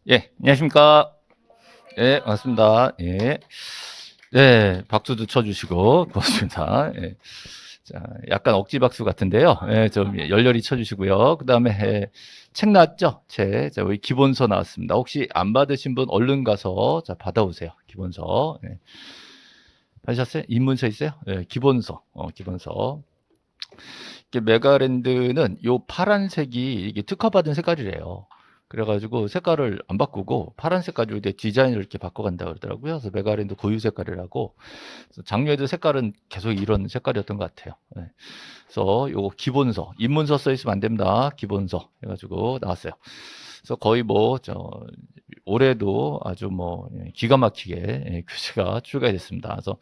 예, 안녕하십니까. 예, 반갑습니다. 예. 네, 박수도 쳐주시고, 고맙습니다. 예. 자, 약간 억지 박수 같은데요. 예, 좀 열렬히 쳐주시고요. 그 다음에, 책 나왔죠? 책. 자, 우리 기본서 나왔습니다. 혹시 안 받으신 분 얼른 가서, 자, 받아오세요. 기본서. 예. 받으셨어요? 입문서 있어요? 예, 기본서. 기본서. 이게 메가랜드는 요 파란색이 이게 특허받은 색깔이래요. 그래가지고 색깔을 안 바꾸고 파란색 가지고 이제 디자인을 이렇게 바꿔간다 그러더라고요. 그래서 메가랜드 고유 색깔이라고. 그래서 작년에도 색깔은 계속 이런 색깔이었던 것 같아요. 네. 그래서 요거 기본서, 입문서 써 있으면 안 됩니다. 기본서 해가지고 나왔어요. 그래서 거의 뭐, 올해도 아주 뭐, 기가 막히게 교재가 출간됐습니다. 그래서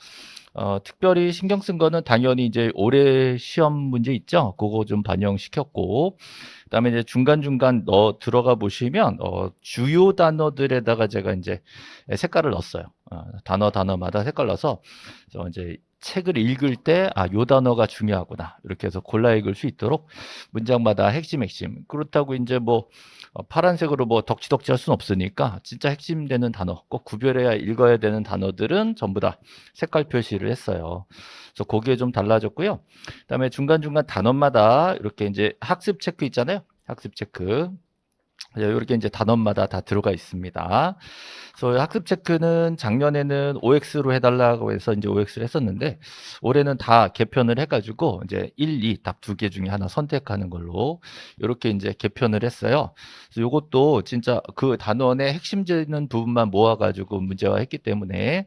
특별히 신경 쓴 거는 당연히 이제 올해 시험 문제 있죠? 그거 좀 반영시켰고, 그다음에 이제 중간중간 들어가 보시면, 주요 단어들에다가 제가 이제 색깔을 넣었어요. 단어마다 색깔 넣어서, 그래서 이제 책을 읽을 때, 요 단어가 중요하구나. 이렇게 해서 골라 읽을 수 있도록 문장마다 핵심. 그렇다고 이제 뭐, 파란색으로 뭐 덕지덕지 할 수는 없으니까 진짜 핵심 되는 단어, 꼭 구별해야 읽어야 되는 단어들은 전부 다 색깔 표시를 했어요. 그래서 거기에 좀 달라졌고요. 그다음에 중간중간 단어마다 이렇게 이제 학습 체크 있잖아요. 학습 체크. 이렇게 이제 단원마다 다 들어가 있습니다. 그래서 학습 체크는 작년에는 OX로 해달라고 해서 이제 OX를 했었는데 올해는 다 개편을 해가지고 이제 1, 2 답 두 개 중에 하나 선택하는 걸로 이렇게 이제 개편을 했어요. 그래서 이것도 진짜 그 단원의 핵심 되는 부분만 모아가지고 문제화했기 때문에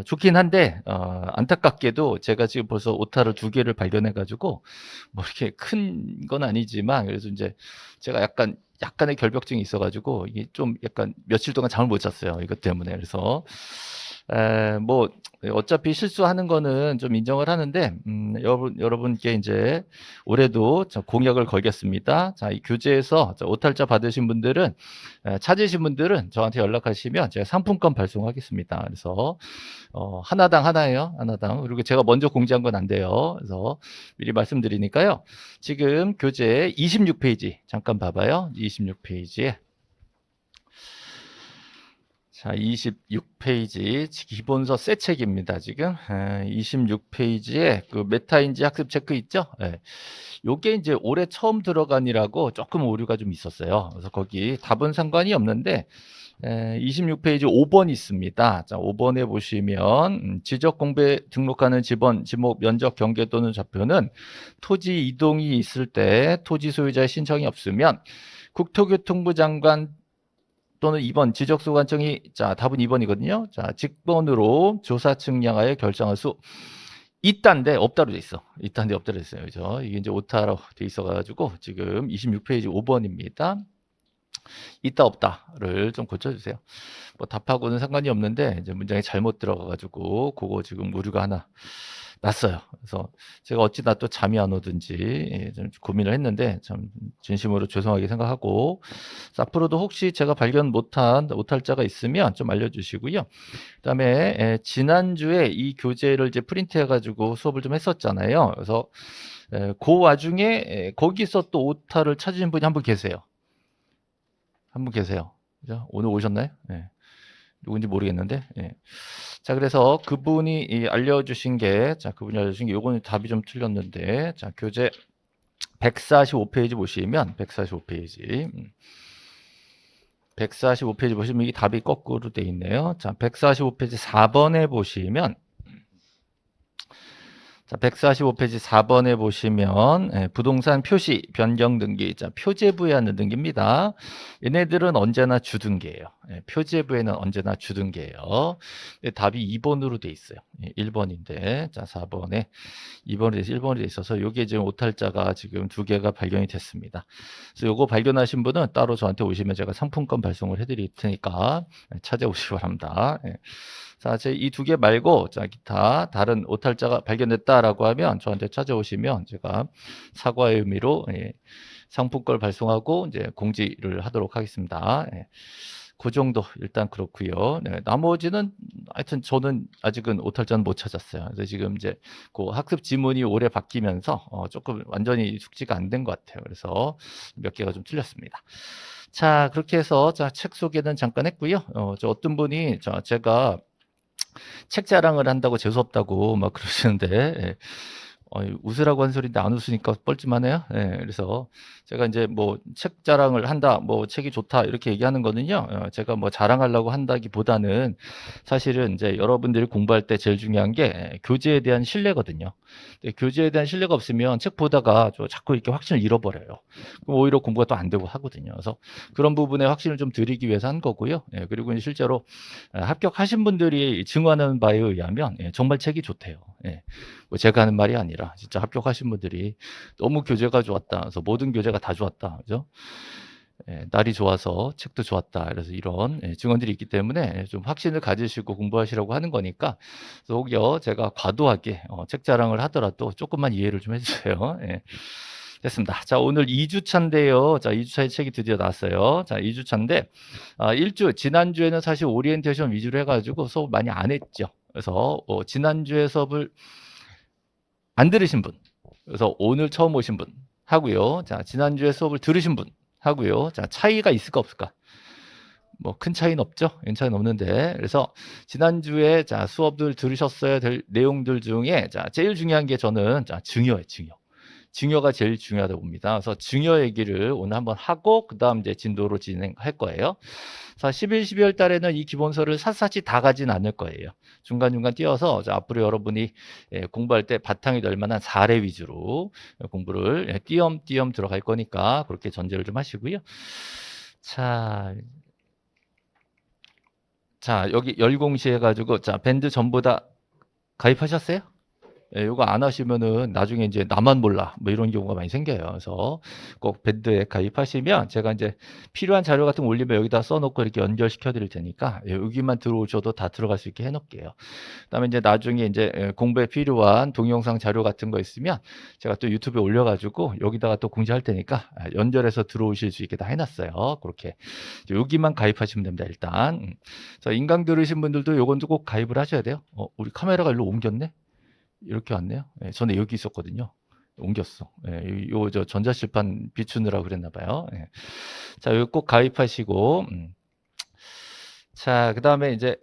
좋긴 한데 안타깝게도 제가 지금 벌써 오타를 두 개를 발견해가지고 뭐 이렇게 큰 건 아니지만 그래서 이제 제가 약간의 결벽증이 있어가지고 이게 좀 약간 며칠 동안 잠을 못 잤어요. 이것 때문에. 그래서 뭐 어차피 실수하는 거는 좀 인정을 하는데 여러분께 이제 올해도 공약을 걸겠습니다. 자, 이 교재에서 오탈자 받으신 분들은 찾으신 분들은 저한테 연락하시면 제가 상품권 발송하겠습니다. 그래서 하나당 하나예요. 하나당. 그리고 제가 먼저 공지한 건 안 돼요. 그래서 미리 말씀드리니까요. 지금 교재 26페이지 잠깐 봐봐요. 26페이지에 자, 26페이지 기본서 새 책입니다. 지금 26페이지에 그 메타인지 학습 체크 있죠? 예. 요게 이제 올해 처음 들어간이라고 조금 오류가 좀 있었어요. 그래서 거기 답은 상관이 없는데 26페이지 5번 있습니다. 자, 5번에 보시면 지적 공부에 등록하는 지번, 지목, 면적, 경계 또는 좌표는 토지 이동이 있을 때 토지 소유자의 신청이 없으면 국토교통부 장관 또는 2번 지적소관청이 자 답은 2번이거든요. 자 직번으로 조사 측량하여 결정할 수 있다인데 없다로 돼 있어. 있다인데 없다로 돼 있어요. 그죠? 이게 이제 오타로 돼 있어가지고 지금 26페이지 5번입니다. 있다 없다를 좀 고쳐주세요. 뭐 답하고는 상관이 없는데 이제 문장이 잘못 들어가가지고 그거 지금 오류가 하나 났어요. 그래서 제가 어찌나 또 잠이 안 오든지 좀 고민을 했는데 참 진심으로 죄송하게 생각하고 앞으로도 혹시 제가 발견 못한 오탈자가 있으면 좀 알려주시고요. 그다음에 지난주에 이 교재를 이제 프린트해가지고 수업을 좀 했었잖아요. 그래서 그 와중에 거기서 또 오타를 찾으신 분이 한 분 계세요. 한 분 계세요. 그죠? 오늘 오셨나요? 네. 누군지 모르겠는데. 예. 자, 그래서 그분이 알려주신 게, 그분이 알려주신 게, 요거는 답이 좀 틀렸는데, 자, 교재 145페이지 보시면, 145페이지. 145페이지 보시면 이 답이 거꾸로 돼 있네요. 자, 145페이지 4번에 보시면, 자, 145페이지 4번에 보시면 부동산 표시 변경 등기, 자, 표제부에 하는 등기입니다. 얘네들은 언제나 주등기예요. 표제부에는 언제나 주등기예요. 답이 2번으로 돼 있어요. 1번인데, 자, 4번에 2번이 돼서 1번이 돼 있어서 요게 지금 오탈자가 지금 두 개가 발견이 됐습니다. 그래서 요거 발견하신 분은 따로 저한테 오시면 제가 상품권 발송을 해드릴 테니까 찾아오시기 바랍니다. 자, 제 이 두 개 말고, 자, 기타 다른 오탈자가 발견됐다라고 하면 저한테 찾아오시면 제가 사과의 의미로 상품권을 발송하고 이제 공지를 하도록 하겠습니다. 그 정도 일단 그렇고요. 네, 나머지는 하여튼 저는 아직은 오탈자는 못 찾았어요. 그래서 지금 이제 그 학습 지문이 올해 바뀌면서 조금 완전히 숙지가 안 된 것 같아요. 그래서 몇 개가 좀 틀렸습니다. 자, 그렇게 해서 자, 책 소개는 잠깐 했고요. 저 어떤 분이 제가 책 자랑을 한다고 재수없다고 막 그러시는데 예. 웃으라고 한 소리인데 안 웃으니까 뻘쭘하네요. 예, 그래서 제가 이제 뭐 책 자랑을 한다, 뭐 책이 좋다 이렇게 얘기하는 거는요. 제가 뭐 자랑하려고 한다기보다는 사실은 이제 여러분들이 공부할 때 제일 중요한 게 교재에 대한 신뢰거든요. 근데 교재에 대한 신뢰가 없으면 책 보다가 자꾸 이렇게 확신을 잃어버려요. 그럼 오히려 공부가 또 안 되고 하거든요. 그래서 그런 부분에 확신을 좀 드리기 위해서 한 거고요. 예, 그리고 실제로 합격하신 분들이 증언하는 바에 의하면 예, 정말 책이 좋대요. 예. 뭐 제가 하는 말이 아니라 진짜 합격하신 분들이 너무 교재가 좋았다. 그래서 모든 교재가 다 좋았다. 그죠? 예, 날이 좋아서 책도 좋았다. 그래서 이런 증언들이 있기 때문에 좀 확신을 가지시고 공부하시라고 하는 거니까 그래서 혹여 제가 과도하게 책 자랑을 하더라도 조금만 이해를 좀 해주세요. 예. 됐습니다. 자, 오늘 2주차인데요. 자, 2주차의 책이 드디어 나왔어요. 자, 2주차인데, 1주, 지난주에는 사실 오리엔테이션 위주로 해가지고 수업 많이 안 했죠. 그래서, 지난주에 수업을 안 들으신 분, 그래서 오늘 처음 오신 분 하고요. 자, 지난주에 수업을 들으신 분 하고요. 자, 차이가 있을까 없을까? 뭐 큰 차이는 없죠. 차이는 없는데. 그래서 지난주에 자, 수업들 들으셨어야 될 내용들 중에 자, 제일 중요한 게 저는 자, 증여예요, 증여. 증여가 제일 중요하다고 봅니다. 그래서 증여 얘기를 오늘 한번 하고 그다음 이제 진도로 진행할 거예요. 자, 11, 12월 달에는 이 기본서를 샅샅이 다 가진 않을 거예요. 중간중간 띄어서 앞으로 여러분이 공부할 때 바탕이 될 만한 사례 위주로 공부를 띄엄띄엄 들어갈 거니까 그렇게 전제를 좀 하시고요. 자, 여기 열공시 해가지고 자, 밴드 전부 다 가입하셨어요? 예, 이거 안 하시면은 나중에 이제 나만 몰라 뭐 이런 경우가 많이 생겨요. 그래서 꼭 밴드에 가입하시면 제가 이제 필요한 자료 같은 거 올리면 여기다 써놓고 이렇게 연결시켜 드릴 테니까 예, 여기만 들어오셔도 다 들어갈 수 있게 해놓을게요. 그다음에 이제 나중에 이제 공부에 필요한 동영상 자료 같은 거 있으면 제가 또 유튜브에 올려가지고 여기다가 또 공지할 테니까 연결해서 들어오실 수 있게 다 해놨어요. 그렇게 여기만 가입하시면 됩니다. 일단 자, 인강 들으신 분들도 요건도 꼭 가입을 하셔야 돼요. 우리 카메라가 일로 옮겼네. 이렇게 왔네요. 예, 전에 여기 있었거든요. 옮겼어. 예, 저 전자실판 비추느라 그랬나 봐요. 예. 자, 이거 꼭 가입하시고 자, 그다음에 이제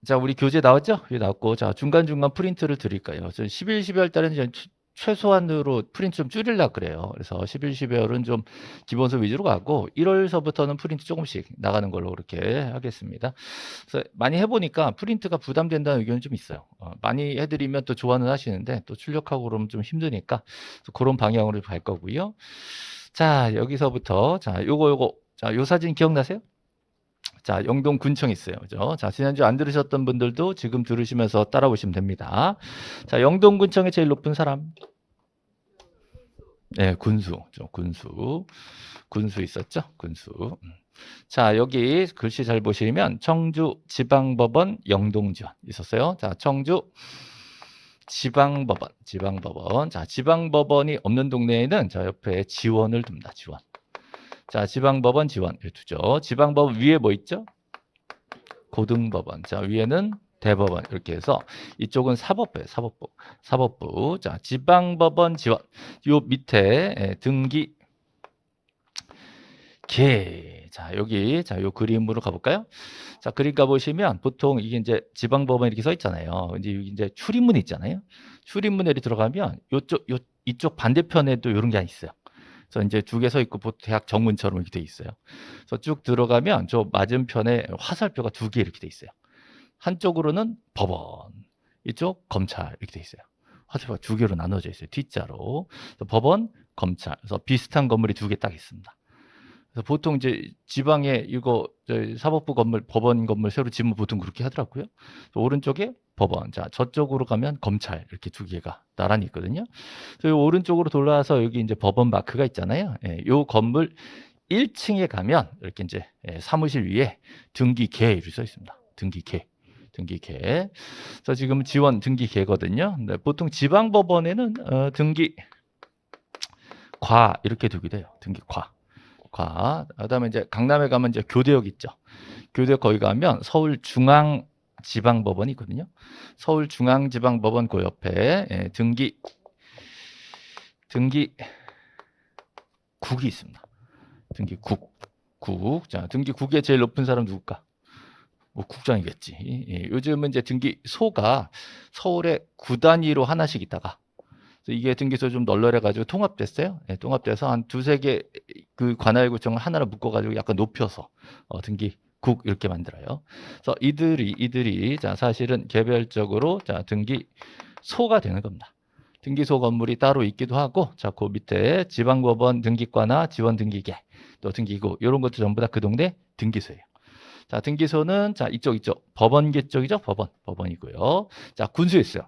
자, 우리 교재 나왔죠? 여기 나왔고 자, 중간중간 프린트를 드릴까요? 11, 12월 달에는 이제 최소한으로 프린트 좀 줄이려고 그래요. 그래서 11, 12월은 좀 기본서 위주로 가고 1월서부터는 프린트 조금씩 나가는 걸로 그렇게 하겠습니다. 그래서 많이 해보니까 프린트가 부담된다는 의견이 좀 있어요. 많이 해드리면 또 좋아는 하시는데 또 출력하고 그러면 좀 힘드니까 그런 방향으로 갈 거고요. 자, 여기서부터 자, 요거 자, 요 사진 기억나세요? 자, 영동 군청 있어요. 그죠? 자, 지난주 안 들으셨던 분들도 지금 들으시면서 따라오시면 됩니다. 자, 영동 군청의 제일 높은 사람. 네, 군수. 군수 있었죠? 군수. 자, 여기 글씨 잘 보시면 청주 지방법원 영동지원 있었어요. 자, 청주 지방법원. 자, 지방법원이 없는 동네에는 자, 옆에 지원을 둡니다. 지원. 자, 지방법원 지원 두죠. 지방법원 위에 뭐 있죠? 고등법원. 자, 위에는 대법원. 이렇게 해서 이쪽은 사법부예요. 사법부. 자, 지방법원 지원. 요 밑에 등기 개. 자, 여기 자, 요 그림으로 가볼까요? 자, 그림 가보시면 보통 이게 이제 지방법원 이렇게 써 있잖아요. 이제 출입문 있잖아요. 출입문에 이렇게 들어가면 이쪽 반대편에도 이런 게 있어요. 그래서 이제 두 개 서 있고 보통 대학 정문처럼 이렇게 돼 있어요. 그래서 쭉 들어가면 저 맞은편에 화살표가 두 개 이렇게 돼 있어요. 한쪽으로는 법원, 이쪽 검찰 이렇게 돼 있어요. 화살표가 두 개로 나눠져 있어요. T자로. 그래서 법원, 검찰. 그래서 비슷한 건물이 두 개 딱 있습니다. 그래서 보통 이제 지방에 이거 사법부 건물, 법원 건물 새로 지으면 보통 그렇게 하더라고요. 오른쪽에 법원, 자 저쪽으로 가면 검찰 이렇게 두 개가 나란히 있거든요. 그래서 오른쪽으로 돌아와서 여기 이제 법원 마크가 있잖아요. 예, 요 건물 1층에 가면 이렇게 이제 사무실 위에 등기개 이렇게 써 있습니다. 등기개. 그래서 지금 지원 등기개거든요. 네, 보통 지방법원에는 등기과 이렇게 두게 돼요. 등기과. 그다음에 이제 강남에 가면 이제 교대역 있죠. 교대 거기 가면 서울중앙지방법원이 있거든요. 서울중앙지방법원 그 옆에 등기국이 있습니다. 등기국. 자, 등기국의 제일 높은 사람 누굴까? 뭐 국장이겠지. 예, 요즘은 이제 등기소가 서울에 9단위로 하나씩 있다가 이게 등기소 좀 널널해가지고 통합됐어요. 예, 통합돼서 한 두세 개 그 관할구청을 하나로 묶어가지고 약간 높여서 등기국 이렇게 만들어요. 그래서 이들이 자 사실은 개별적으로 자 등기소가 되는 겁니다. 등기소 건물이 따로 있기도 하고, 자, 그 밑에 지방법원 등기과나 지원등기계, 또 등기구, 이런 것도 전부 다 그 동네 등기소예요. 자, 등기소는, 자, 이쪽. 법원계 쪽이죠? 법원이고요. 자, 군수에 있어요.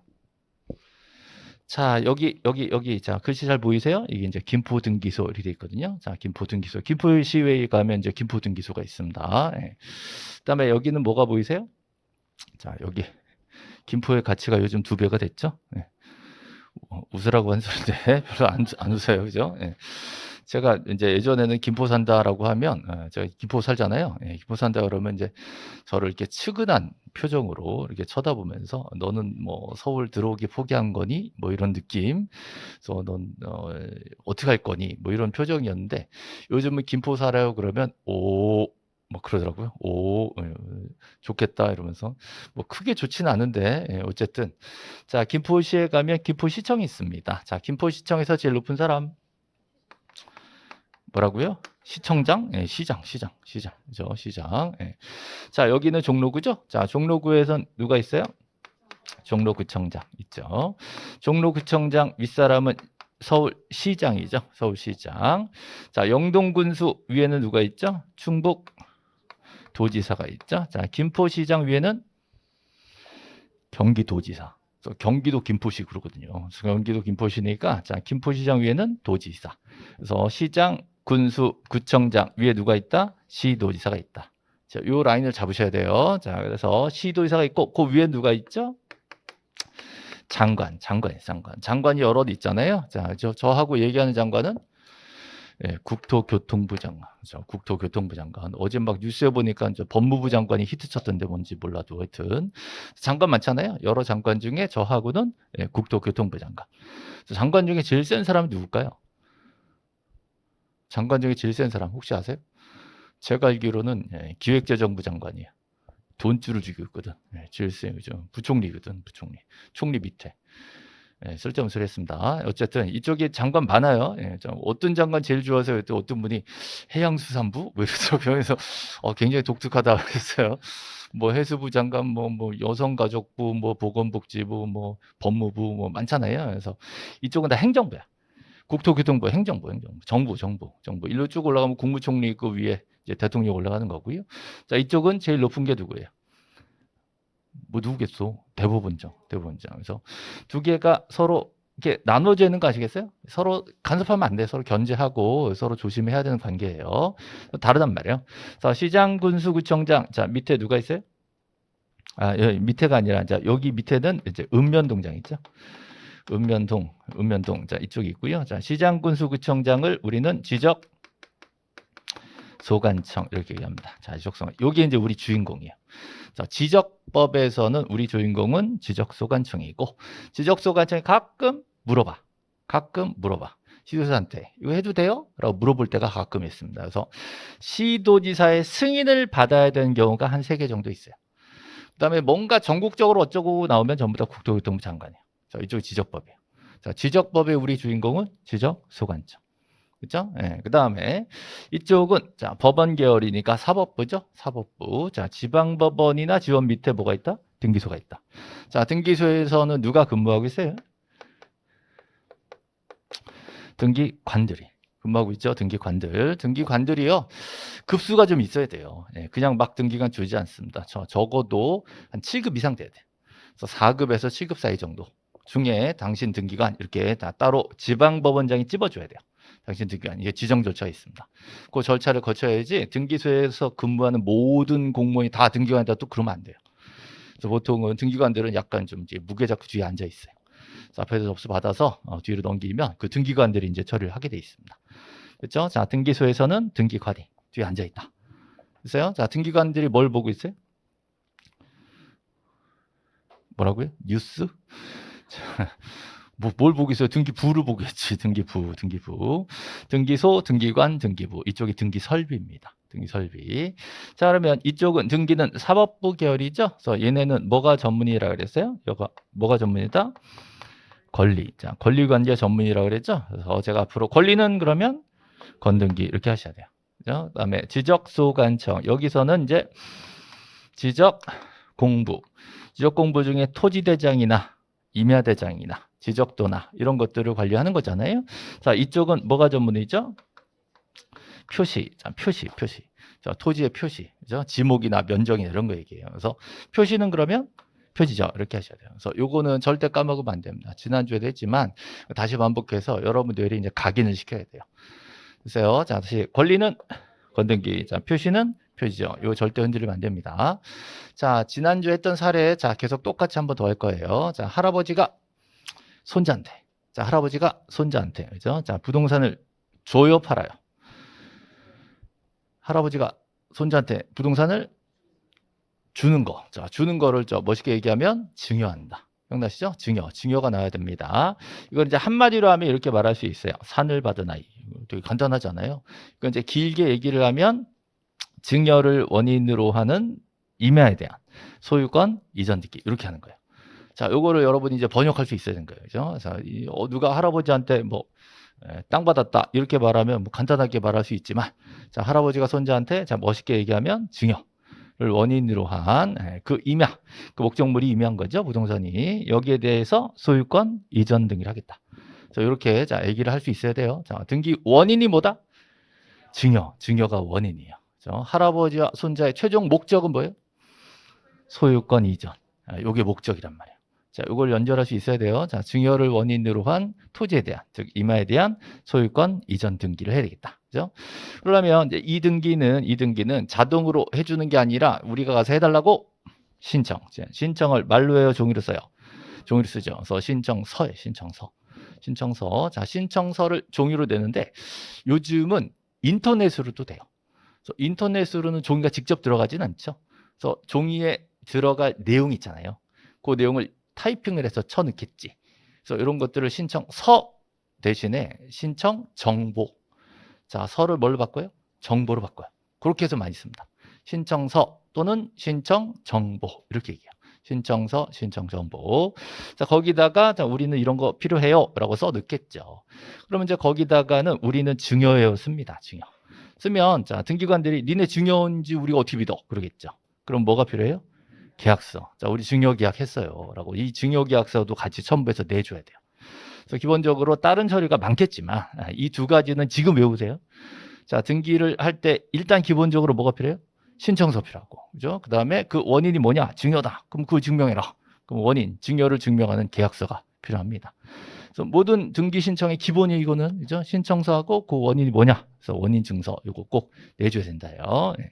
자, 여기. 자, 글씨 잘 보이세요? 이게 이제 김포등기소 이렇게 돼 있거든요. 자, 김포등기소. 김포시회에 가면 이제 김포등기소가 있습니다. 예. 그 다음에 여기는 뭐가 보이세요? 자, 여기. 김포의 가치가 요즘 2배가 됐죠? 예. 웃으라고 한 소리인데 별로 안 웃어요, 그죠? 예. 제가 이제 예전에는 김포 산다라고 하면 제가 김포 살잖아요. 예, 김포 산다 그러면 이제 저를 이렇게 측은한 표정으로 이렇게 쳐다보면서 너는 뭐 서울 들어오기 포기한 거니? 뭐 이런 느낌. 그래서 넌 어떻게 할 거니? 뭐 이런 표정이었는데 요즘은 김포 살아요 그러면 뭐 그러더라고요. 좋겠다 이러면서 뭐 크게 좋지는 않은데 어쨌든 자 김포시에 가면 김포시청이 있습니다. 자 김포시청에서 제일 높은 사람 뭐라고요? 시청장? 예, 시장. 그죠? 시장. 예. 자, 여기는 종로구죠? 자, 종로구에선 누가 있어요? 종로구청장 있죠. 종로구청장 윗사람은 서울시장이죠. 서울시장. 자, 영동군수 위에는 누가 있죠? 충북도지사가 있죠. 자, 김포시장 위에는 경기도지사. 경기도 김포시 그러거든요. 경기도 김포시니까 자, 김포시장 위에는 도지사. 그래서 시장, 군수, 구청장 위에 누가 있다? 시도지사가 있다. 자, 요 라인을 잡으셔야 돼요. 자, 그래서 시도지사가 있고 그 위에 누가 있죠? 장관이 여럿 있잖아요. 자, 저하고 얘기하는 장관은 국토교통부 장관. 그렇죠? 국토교통부 장관. 어제 막 뉴스에 보니까 이제 법무부 장관이 히트쳤던데 뭔지 몰라도 하여튼 장관 많잖아요. 여러 장관 중에 저하고는 국토교통부 장관. 장관 중에 제일 센 사람이 누굴까요? 장관 중에 제일 센 사람 혹시 아세요? 제가 알기로는 기획재정부 장관이에요. 돈줄을 쥐고 있거든. 제일 센 거죠. 부총리거든. 총리 밑에. 쓸데없는 소리 했습니다. 어쨌든 이쪽에 장관 많아요. 어떤 장관 제일 좋아서 또 어떤 분이 해양수산부? 뭐 이러더라고요. 그래서 굉장히 독특하다 그랬어요. 뭐 해수부 장관, 뭐 여성가족부, 뭐 보건복지부, 뭐 법무부, 뭐 많잖아요. 그래서 이쪽은 다 행정부야. 국토교통부, 행정부. 정부. 일로 쭉 올라가면 국무총리 있고 위에 이제 대통령 올라가는 거고요. 자, 이쪽은 제일 높은 게 누구예요? 뭐 누구겠어? 대법원장. 그래서 두 개가 서로 이렇게 나눠져 있는 거 아시겠어요? 서로 간섭하면 안 돼. 서로 견제하고 서로 조심해야 되는 관계예요. 다르단 말이에요. 자, 시장, 군수, 구청장. 자, 밑에 누가 있어요? 여기 밑에가 아니라 자, 여기 밑에는 이제 읍면동장 있죠? 읍면동. 자, 이쪽이 있고요. 자, 시장, 군수, 구청장을 우리는 지적 소관청 이렇게 얘기합니다. 자, 지적소관. 여기 이제 우리 주인공이에요. 자, 지적법에서는 우리 주인공은 지적소관청이고 지적소관청이 가끔 물어봐. 시도지사한테 이거 해도 돼요? 라고 물어볼 때가 가끔 있습니다. 그래서 시도지사의 승인을 받아야 되는 경우가 한 3개 정도 있어요. 그 다음에 뭔가 전국적으로 어쩌고 나오면 전부 다 국토교통부 장관이에요. 자, 이쪽이 지적법이에요. 자, 지적법의 우리 주인공은 지적소관청. 그죠? 그 다음에 이쪽은 자, 법원 계열이니까 사법부죠? 사법부. 자, 지방법원이나 지원 밑에 뭐가 있다? 등기소가 있다. 자, 등기소에서는 누가 근무하고 있어요? 등기관들이 근무하고 있죠? 등기관들이요. 급수가 좀 있어야 돼요. 그냥 막 등기관 주지 않습니다. 적어도 한 7급 이상 돼야 돼요. 그래서 4급에서 7급 사이 정도 중에 당신 등기관 이렇게 다 따로 지방법원장이 찝어줘야 돼요. 당신 등기관 이게 지정 절차가 있습니다. 그 절차를 거쳐야지 등기소에서 근무하는 모든 공무원이 다 등기관이다 또 그러면 안 돼요. 그래서 보통은 등기관들은 약간 좀 이제 무게잡고 뒤에 앉아 있어요. 앞에서 접수 받아서 뒤로 넘기면 그 등기관들이 이제 처리를 하게 돼 있습니다. 그렇죠? 자, 등기소에서는 등기관이 뒤에 앉아 있다. 있어요? 자, 등기관들이 뭘 보고 있어요? 뭐라고요? 뉴스? 뭘 보고 있어요? 등기부를 보고 있지. 등기부. 등기소, 등기관, 등기부. 이쪽이 등기설비입니다. 등기설비. 자, 그러면 이쪽은 등기는 사법부 계열이죠. 그래서 얘네는 뭐가 전문이라 그랬어요? 여가 뭐가 전문이다? 권리. 자, 권리관계 전문이라 그랬죠. 그래서 제가 앞으로 권리는 그러면 건등기 이렇게 하셔야 돼요. 그죠? 그다음에 지적소관청. 여기서는 이제 지적 공부 중에 토지대장이나 임야대장이나 지적도나 이런 것들을 관리하는 거잖아요. 자, 이쪽은 뭐가 전문이죠? 표시. 자, 표시. 자, 토지의 표시. 그죠? 지목이나 면적이나 이런 거 얘기해요. 그래서 표시는 그러면 표지죠. 이렇게 하셔야 돼요. 그래서 요거는 절대 까먹으면 안 됩니다. 지난주에도 했지만 다시 반복해서 여러분들이 이제 각인을 시켜야 돼요. 보세요. 자, 다시 권리는 건등기. 자, 표시는 표시죠. 이거 절대 흔들리면 안 됩니다. 자, 지난주 했던 사례, 자, 계속 똑같이 한번 더 할 거예요. 자, 할아버지가 손자한테. 자, 할아버지가 손자한테. 그죠? 자, 부동산을 줘요, 팔아요. 할아버지가 손자한테 부동산을 주는 거. 자, 주는 거를 멋있게 얘기하면 증여한다. 기억나시죠? 증여가 나와야 됩니다. 이걸 이제 한마디로 하면 이렇게 말할 수 있어요. 산을 받은 아이. 되게 간단하잖아요. 그러니까 이제 길게 얘기를 하면 증여를 원인으로 하는 임야에 대한 소유권 이전 등기 이렇게 하는 거예요. 자, 요거를 여러분이 이제 번역할 수 있어야 되는 거예요. 그죠? 자, 누가 할아버지한테 땅 받았다 이렇게 말하면 간단하게 말할 수 있지만, 자, 할아버지가 손자한테 자 멋있게 얘기하면 증여를 원인으로 한 그 임야, 그 목적물이 임야인 거죠. 부동산이. 여기에 대해서 소유권 이전 등기를 하겠다. 자, 이렇게 자 얘기를 할 수 있어야 돼요. 자, 등기 원인이 뭐다? 증여가 원인이에요. 할아버지와 손자의 최종 목적은 뭐예요? 소유권 이전. 요게 목적이란 말이에요. 자, 이걸 연결할 수 있어야 돼요. 자, 증여를 원인으로 한 토지에 대한, 즉 임야에 대한 소유권 이전 등기를 해야 되겠다. 그죠? 그러면 이제 이 등기는 자동으로 해주는 게 아니라 우리가 가서 해달라고 신청을 말로 해요, 종이로 써요? 종이로 쓰죠. 그래서 신청서에 신청서. 자, 신청서를 종이로 내는데 요즘은 인터넷으로도 돼요. 그래서 인터넷으로는 종이가 직접 들어가진 않죠. 그래서 종이에 들어갈 내용이 있잖아요. 그 내용을 타이핑을 해서 쳐넣겠지. 그래서 이런 것들을 신청서 대신에 신청정보. 자, 서를 뭘로 바꿔요? 정보로 바꿔요. 그렇게 해서 많이 씁니다. 신청서 또는 신청정보 이렇게 얘기해요. 신청서, 신청정보. 자, 거기다가 자, 우리는 이런 거 필요해요 라고 써 넣겠죠. 그러면 이제 거기다가는 우리는 증여해요 씁니다. 증여. 쓰면 자, 등기관들이 니네 증여인지 우리가 어떻게 믿어? 그러겠죠. 그럼 뭐가 필요해요? 계약서. 자, 우리 증여계약했어요 라고 이 증여계약서도 같이 첨부해서 내줘야 돼요. 그래서 기본적으로 다른 서류가 많겠지만 이 두 가지는 지금 외우세요. 자, 등기를 할 때 일단 기본적으로 뭐가 필요해요? 신청서 필요하고, 그죠? 그 다음에 그 원인이 뭐냐? 증여다. 그럼 그거 증명해라. 그럼 원인, 증여를 증명하는 계약서가 필요합니다. 그래서 모든 등기 신청의 기본이 이거는, 그죠? 신청서하고 그 원인이 뭐냐? 그래서 원인 증서, 이거 꼭 내줘야 된다요. 네.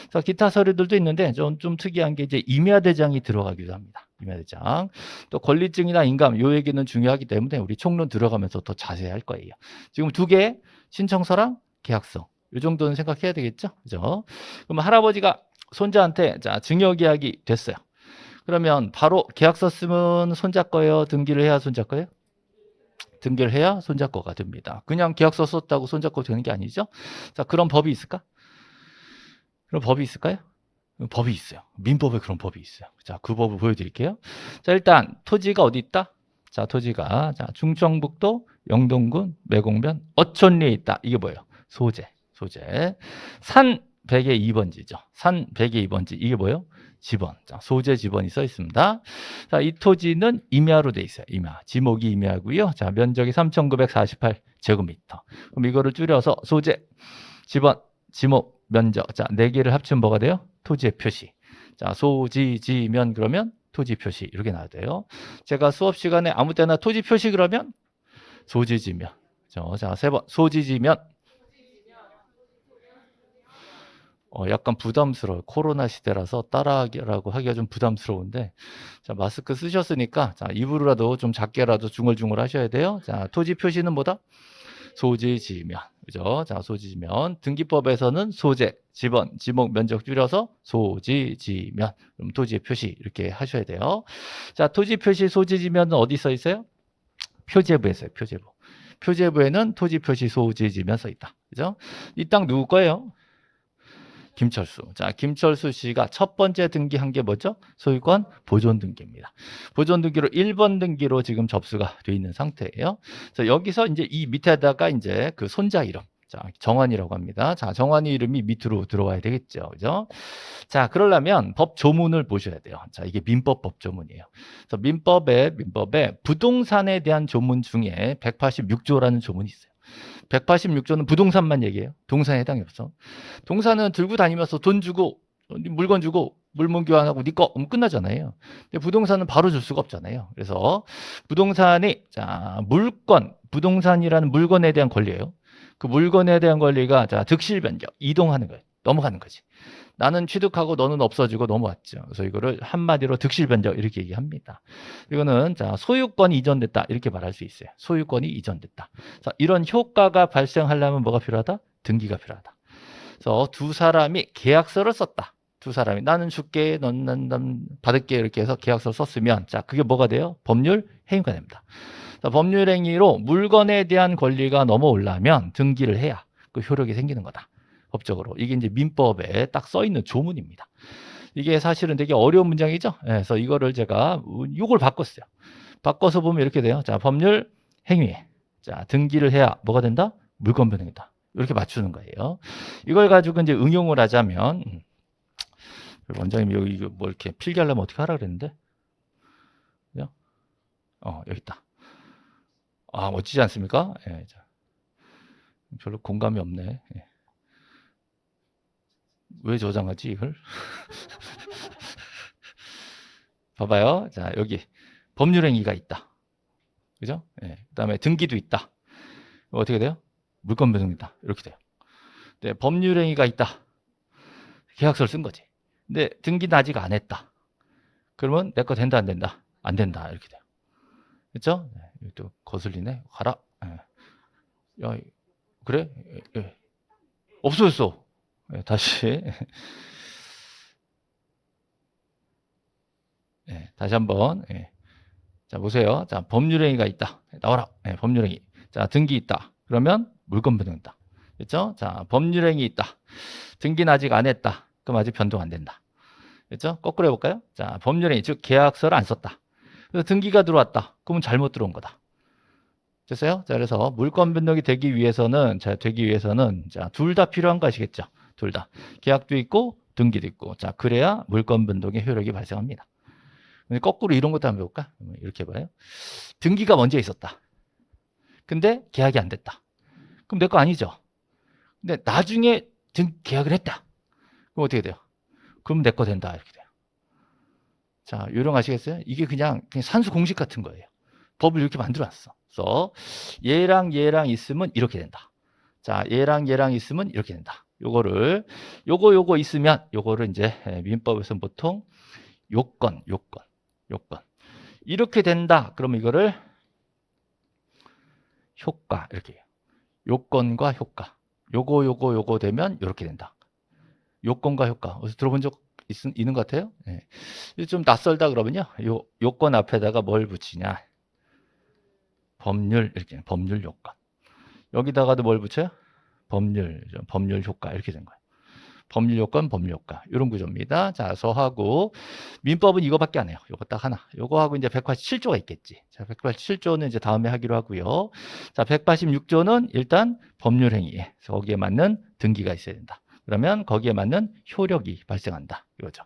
그래서 기타 서류들도 있는데 좀 특이한 게 이제 임야대장이 들어가기도 합니다. 임야대장. 또 권리증이나 인감, 요 얘기는 중요하기 때문에 우리 총론 들어가면서 더 자세히 할 거예요. 지금 두 개, 신청서랑 계약서. 이 정도는 생각해야 되겠죠? 그죠? 그럼 할아버지가 손자한테 자, 증여계약이 됐어요. 그러면 바로 계약서 쓰면 손자 거예요? 등기를 해야 손자 거예요? 등기를 해야 손자 거가 됩니다. 그냥 계약서 썼다고 손자 거 되는 게 아니죠? 자, 그런 법이 있을까? 그런 법이 있을까요? 법이 있어요. 민법에 그런 법이 있어요. 자, 그 법을 보여드릴게요. 자, 일단 토지가 어디 있다? 자, 토지가 자, 충청북도 영동군 매곡면 어촌리에 있다. 이게 뭐예요? 소재. 산 100의 2번지죠. 산 100의 2번지. 이게 뭐예요? 지번. 자, 소재 지번이 써 있습니다. 자, 이 토지는 임야로 돼 있어요. 임야. 지목이 임야고요. 자, 면적이 3,948제곱미터. 그럼 이거를 줄여서 소재, 지번, 지목, 면적. 자, 네 개를 합치면 뭐가 돼요? 토지의 표시. 자, 소지지면 그러면 토지 표시 이렇게 나와야 돼요. 제가 수업 시간에 아무 때나 토지 표시 그러면 소지지면. 자, 세 번. 소지지면. 약간 부담스러워요. 코로나 시대라서 따라하기라고 하기가 좀 부담스러운데, 자, 마스크 쓰셨으니까, 자, 입으로라도 좀 작게라도 중얼중얼 하셔야 돼요. 자, 토지 표시는 뭐다? 소지지면. 그죠? 자, 소지지면. 등기법에서는 소재, 지번, 지목, 면적 줄여서 소지지면. 그럼 토지의 표시 이렇게 하셔야 돼요. 자, 토지 표시 소지지면은 어디 써 있어요? 표제부에 있어요. 표제부. 표제부에는 토지 표시 소지지면 써 있다. 그죠? 이 땅 누구 거예요? 김철수. 자, 김철수 씨가 첫 번째 등기한 게 뭐죠? 소유권 보존 등기입니다. 보존 등기로 1번 등기로 지금 접수가 돼 있는 상태예요. 자, 여기서 이제 이 밑에다가 이제 그 손자 이름. 자, 정환이라고 합니다. 자, 정환이 이름이 밑으로 들어와야 되겠죠. 그죠? 자, 그러려면 법 조문을 보셔야 돼요. 자, 이게 민법 법 조문이에요. 그래서 민법에 부동산에 대한 조문 중에 186조라는 조문이 있어요. 186조는 부동산만 얘기해요. 동산에 해당이 없어. 동산은 들고 다니면서 돈 주고 물건 주고 물문 교환하고 네 거 끝나잖아요. 근데 부동산은 바로 줄 수가 없잖아요. 그래서 부동산이 자 물건 부동산이라는 물건에 대한 권리예요. 그 물건에 대한 권리가 자 득실 변경 이동하는 거예요. 넘어가는 거지. 나는 취득하고 너는 없어지고 넘어왔죠. 그래서 이거를 한마디로 득실 변경 이렇게 얘기합니다. 이거는 자 소유권이 이전됐다 이렇게 말할 수 있어요. 소유권이 이전됐다. 자, 이런 효과가 발생하려면 뭐가 필요하다? 등기가 필요하다. 그래서 두 사람이 계약서를 썼다. 두 사람이 나는 줄게, 넌 받을게 이렇게 해서 계약서를 썼으면 자 그게 뭐가 돼요? 법률 행위가 됩니다. 자, 법률 행위로 물건에 대한 권리가 넘어오려면 등기를 해야 그 효력이 생기는 거다. 법적으로. 이게 이제 민법에 딱 써 있는 조문입니다. 이게 사실은 되게 어려운 문장이죠. 그래서 이거를 제가 이걸 바꿨어요. 바꿔서 보면 이렇게 돼요. 자, 법률 행위. 자, 등기를 해야 뭐가 된다? 물권 변경이다. 이렇게 맞추는 거예요. 이걸 가지고 이제 응용을 하자면 원장님 여기 뭐 이렇게 필기하려면 어떻게 하라 그랬는데? 여기 있다. 아, 멋지지 않습니까? 예, 별로 공감이 없네. 예. 왜 저장하지 이걸? 봐봐요. 자, 여기 법률행위가 있다. 그죠? 예. 그다음에 등기도 있다. 어떻게 돼요? 물권 변경이다. 이렇게 돼요. 네, 법률행위가 있다. 계약서를 쓴 거지. 근데 등기는 아직 안 했다. 그러면 내 거 된다 안 된다? 안 된다. 이렇게 돼요. 그렇죠? 네, 또 거슬리네. 가라. 예. 야, 그래? 예. 없어졌어. 예, 다시. 예, 다시 한번. 예. 자, 보세요. 자, 법률행위가 있다. 나와라. 예, 법률행위. 자, 등기 있다. 그러면 물권 변경이다. 그렇죠? 자, 법률행위 있다. 등기는 아직 안 했다. 그럼 아직 변동 안 된다. 그렇죠? 거꾸로 해볼까요? 자, 법률행위, 즉 계약서를 안 썼다. 그래서 등기가 들어왔다. 그러면 잘못 들어온 거다. 됐어요? 자, 그래서 물권 변동이 되기 위해서는 자, 둘 다 필요한 거 아시겠죠? 둘 다. 계약도 있고 등기도 있고. 자, 그래야 물권 변동의 효력이 발생합니다. 근데 거꾸로 이런 것도 한번 해볼까? 이렇게 봐요. 등기가 먼저 있었다. 근데 계약이 안 됐다. 그럼 내 거 아니죠? 근데 나중에 계약을 했다. 그럼 어떻게 돼요? 그럼 내 거 된다. 이렇게 돼요. 자, 요령아시겠어요? 이게 그냥 산수 공식 같은 거예요. 법을 이렇게 만들어놨어. 그래서 얘랑 있으면 이렇게 된다. 자, 얘랑 있으면 이렇게 된다. 요거 있으면 요거를 이제 민법에서는 보통 요건. 이렇게 된다. 그러면 이거를 효과 이렇게 해요. 요건과 효과. 요거 되면 이렇게 된다. 요건과 효과. 어디서 들어본 적 있는 것 같아요? 네. 좀 낯설다 그러면요. 요건 앞에다가 뭘 붙이냐. 법률 이렇게 법률 요건. 여기다가도 뭘 붙여요? 법률 효과 이렇게 된 거예요. 법률 요건, 법률 효과. 이런 구조입니다. 자, 서하고 민법은 이거밖에 안 해요. 요거 딱 하나. 요거 하고 이제 187조가 있겠지. 자, 187조는 이제 다음에 하기로 하고요. 자, 186조는 일단 법률 행위에 거기에 맞는 등기가 있어야 된다. 그러면 거기에 맞는 효력이 발생한다. 이거죠.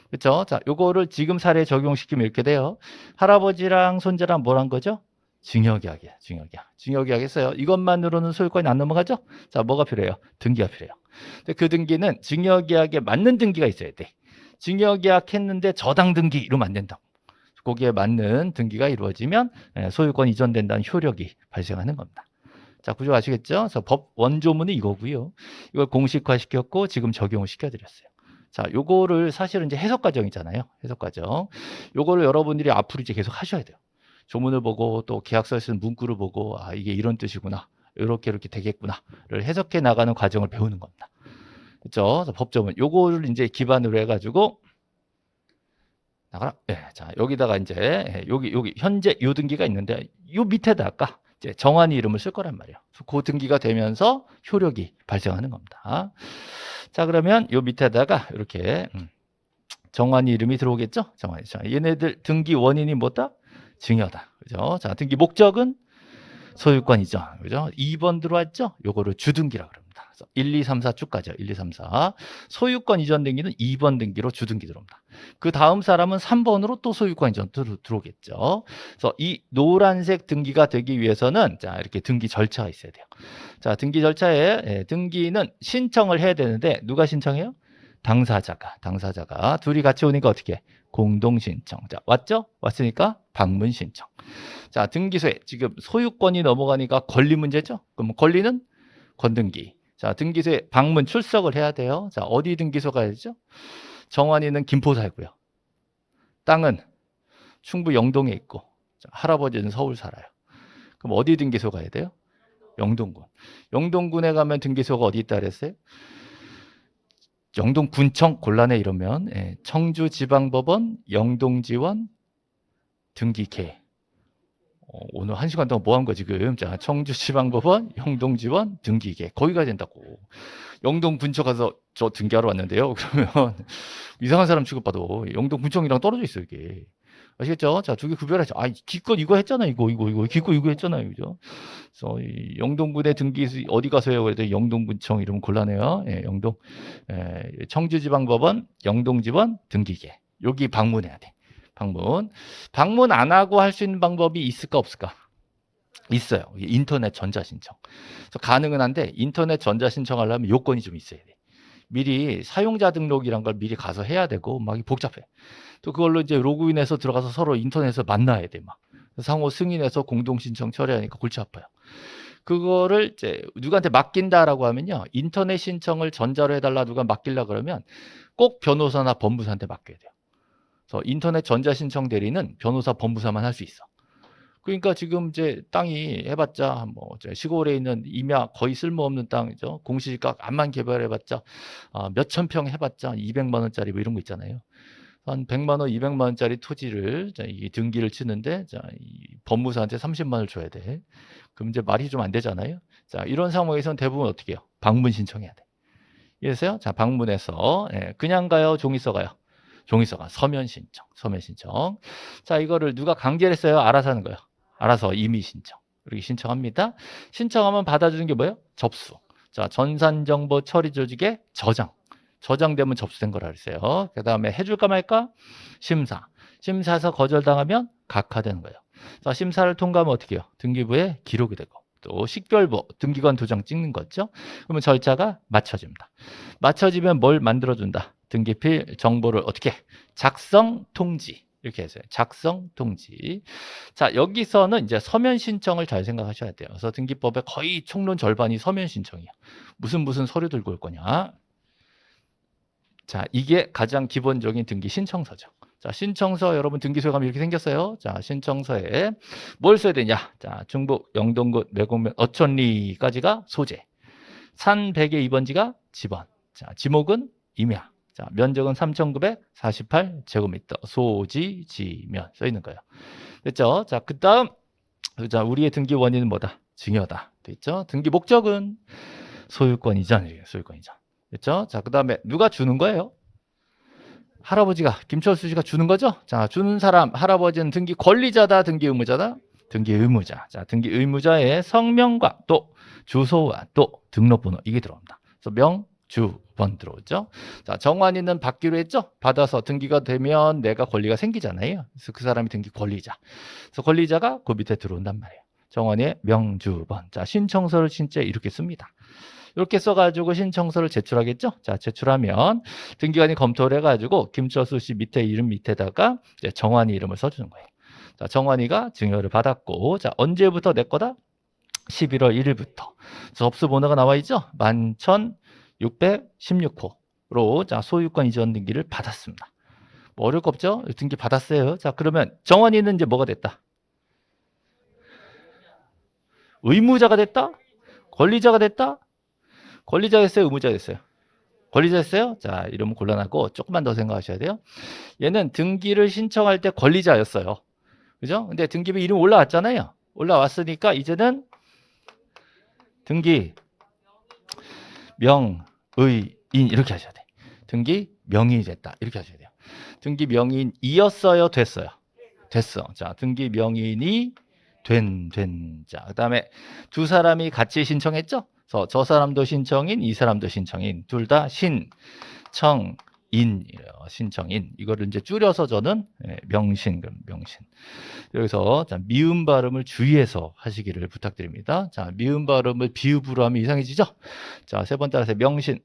그렇죠? 자, 요거를 지금 사례에 적용시키면 이렇게 돼요. 할아버지랑 손자랑 뭘 한 거죠? 증여계약이야. 증여계약 했어요. 이것만으로는 소유권이 안 넘어가죠? 자, 뭐가 필요해요? 등기가 필요해요. 근데 그 등기는 증여계약에 맞는 등기가 있어야 돼. 증여계약 했는데 저당 등기 이러면 안 된다고. 거기에 맞는 등기가 이루어지면 소유권 이전된다는 효력이 발생하는 겁니다. 자, 구조 아시겠죠? 그래서 법 원조문이 이거고요. 이걸 공식화 시켰고 지금 적용을 시켜드렸어요. 자, 요거를 사실은 이제 해석 과정이잖아요. 해석 과정. 요거를 여러분들이 앞으로 이제 계속 하셔야 돼요. 조문을 보고 또 계약서에 쓰는 문구를 보고 아, 이게 이런 뜻이구나. 이렇게 되겠구나를 해석해 나가는 과정을 배우는 겁니다. 그렇죠? 법조문 요거를 이제 기반으로 해가지고 나가라. 예, 자 여기다가 이제 여기 현재 요 등기가 있는데 요 밑에다가 이제 정환이 이름을 쓸 거란 말이에요. 그 등기가 되면서 효력이 발생하는 겁니다. 자 그러면 요 밑에다가 이렇게 정환이 이름이 들어오겠죠? 정환이. 자, 얘네들 등기 원인이 뭐다? 증여다. 그죠? 자, 등기 목적은 소유권 이전. 그죠? 2번 들어왔죠? 요거를 주등기라 그럽니다. 그래서 1, 2, 3, 4쭉까지요. 1, 2, 3, 4. 소유권 이전 등기는 2번 등기로 주등기 들어옵니다. 그 다음 사람은 3번으로 또 소유권 이전 들어오겠죠. 그래서 이 노란색 등기가 되기 위해서는 자, 이렇게 등기 절차가 있어야 돼요. 자, 등기 절차에 등기는 신청을 해야 되는데 누가 신청해요? 당사자가 둘이 같이 오니까 어떻게? 공동 신청. 자, 왔죠? 왔으니까 방문 신청. 자, 등기소에 지금 소유권이 넘어가니까 권리 문제죠? 그럼 권리는 건등기. 자, 등기소에 방문 출석을 해야 돼요. 자, 어디 등기소 가야 되죠? 정환이는 김포 살고요. 땅은 충북 영동에 있고, 자, 할아버지는 서울 살아요. 그럼 어디 등기소 가야 돼요? 영동군. 영동군에 가면 등기소가 어디 있다 그랬어요? 영동군청 곤란해 이러면 청주지방법원 영동지원 등기개. 오늘 1시간 동안 뭐 한 거 지금? 자, 청주지방법원 영동지원 등기개. 거기가 된다고. 영동군청 가서 저 등기하러 왔는데요. 그러면 이상한 사람 취급받아. 영동군청이랑 떨어져 있어요 이게. 아시겠죠? 자, 두 개 구별하죠. 아, 기껏 이거 했잖아. 이거. 기껏 이거 했잖아요. 그죠? 그래서 이 영동군의 등기 어디 가서 해요? 그래도 영동군청 이러면 곤란해요. 예, 청주지방법원 영동지원 등기계. 여기 방문해야 돼. 방문 안 하고 할 수 있는 방법이 있을까 없을까? 있어요. 인터넷 전자신청. 그래서 가능은 한데 인터넷 전자신청하려면 요건이 좀 있어야 돼. 미리 사용자 등록이란 걸 미리 가서 해야 되고 막 복잡해. 또 그걸로 이제 로그인해서 들어가서 서로 인터넷에서 만나야 돼 막. 상호 승인해서 공동 신청 처리하니까 골치 아파요. 그거를 이제 누구한테 맡긴다라고 하면요. 인터넷 신청을 전자로 해달라 누가 맡길라 그러면 꼭 변호사나 법무사한테 맡겨야 돼요. 그래서 인터넷 전자 신청 대리는 변호사, 법무사만 할 수 있어. 그러니까 지금 이제 땅이 해봤자 뭐 시골에 있는 임야 거의 쓸모없는 땅이죠. 공시지가 암만 개발해봤자 몇천 평 해봤자 200만 원짜리 뭐 이런 거 있잖아요. 한 100만 원, 200만 원짜리 토지를 이 등기를 치는데 이 법무사한테 30만 원을 줘야 돼. 그럼 이제 말이 좀 안 되잖아요. 자, 이런 상황에서는 대부분 어떻게 해요? 방문 신청해야 돼. 이해했어요? 자, 방문해서 그냥 가요, 종이서 가요. 종이서 가. 서면 신청. 자, 이거를 누가 강제를 했어요? 알아서 하는 거예요. 알아서 임의 신청. 이렇게 신청합니다. 신청하면 받아주는 게 뭐예요? 접수. 자, 전산정보 처리 조직의 저장. 저장되면 접수된 거라 그랬어요. 그 다음에 해줄까 말까? 심사. 심사에서 거절당하면 각하되는 거예요. 자, 심사를 통과하면 어떻게 해요? 등기부에 기록이 되고 또 식별부, 등기관 도장 찍는 거죠. 그러면 절차가 맞춰집니다. 맞춰지면 뭘 만들어준다? 등기필 정보를 어떻게? 작성 통지. 이렇게 해서요. 작성 통지. 자, 여기서는 이제 서면 신청을 잘 생각하셔야 돼요. 그래서 등기법의 거의 총론 절반이 서면 신청이에요. 무슨 서류 들고 올 거냐? 자, 이게 가장 기본적인 등기 신청서죠. 자, 신청서 여러분 등기소에 가면 이렇게 생겼어요. 자, 신청서에 뭘 써야 되냐? 자, 중북 영동군 매곡면 어촌리까지가 소재. 산 100의 2번지가 지번. 자, 지목은 임야. 자, 면적은 3,948제곱미터. 소지, 지면 써 있는 거예요. 됐죠? 자, 그다음 자, 우리의 등기 원인은 뭐다? 증여다. 됐죠? 등기 목적은 소유권 이전이에요. 소유권 이전. 됐죠? 자, 그다음에 누가 주는 거예요? 할아버지가 김철수 씨가 주는 거죠? 자, 주는 사람 할아버지는 등기 권리자다, 등기 의무자다? 등기 의무자. 자, 등기 의무자의 성명과 또 주소와 또 등록번호 이게 들어옵니다. 그래서 명, 주, 번 들어오죠. 자, 정환이는 받기로 했죠? 받아서 등기가 되면 내가 권리가 생기잖아요. 그래서 그 사람이 등기 권리자. 그래서 권리자가 그 밑에 들어온단 말이에요. 정환이의 명, 주, 번. 자, 신청서를 진짜 이렇게 씁니다. 이렇게 써가지고 신청서를 제출하겠죠? 자, 제출하면 등기관이 검토를 해가지고 김철수 씨 밑에 이름 밑에다가 이제 정환이 이름을 써주는 거예요. 자, 정환이가 증여를 받았고, 자, 언제부터 내 거다? 11월 1일부터. 접수 번호가 나와 있죠? 11,616호로 자, 소유권 이전 등기를 받았습니다. 뭐 어려울 거 없죠? 등기 받았어요. 자, 그러면 정환이는 이제 뭐가 됐다? 의무자가 됐다? 권리자가 됐다? 권리자 됐어요? 의무자 됐어요? 권리자 됐어요? 자, 이러면 곤란하고 조금만 더 생각하셔야 돼요. 얘는 등기를 신청할 때 권리자였어요. 그죠? 근데 등기부 이름 올라왔잖아요. 올라왔으니까 이제는 등기 명의인 이렇게 하셔야 돼. 등기 명의인이 됐다. 이렇게 하셔야 돼요. 등기 명의인이었어요? 됐어요? 됐어. 자, 등기 명의인이 된. 자, 그 다음에 두 사람이 같이 신청했죠? 그래서 저 사람도 신청인, 이 사람도 신청인. 둘 다 신청인이에요. 신청인. 이거를 이제 줄여서 저는 명신. 여기서 자, 미음 발음을 주의해서 하시기를 부탁드립니다. 자, 미음 발음을 비읍으로 하면 이상해지죠? 자, 세 번 따라서 명신.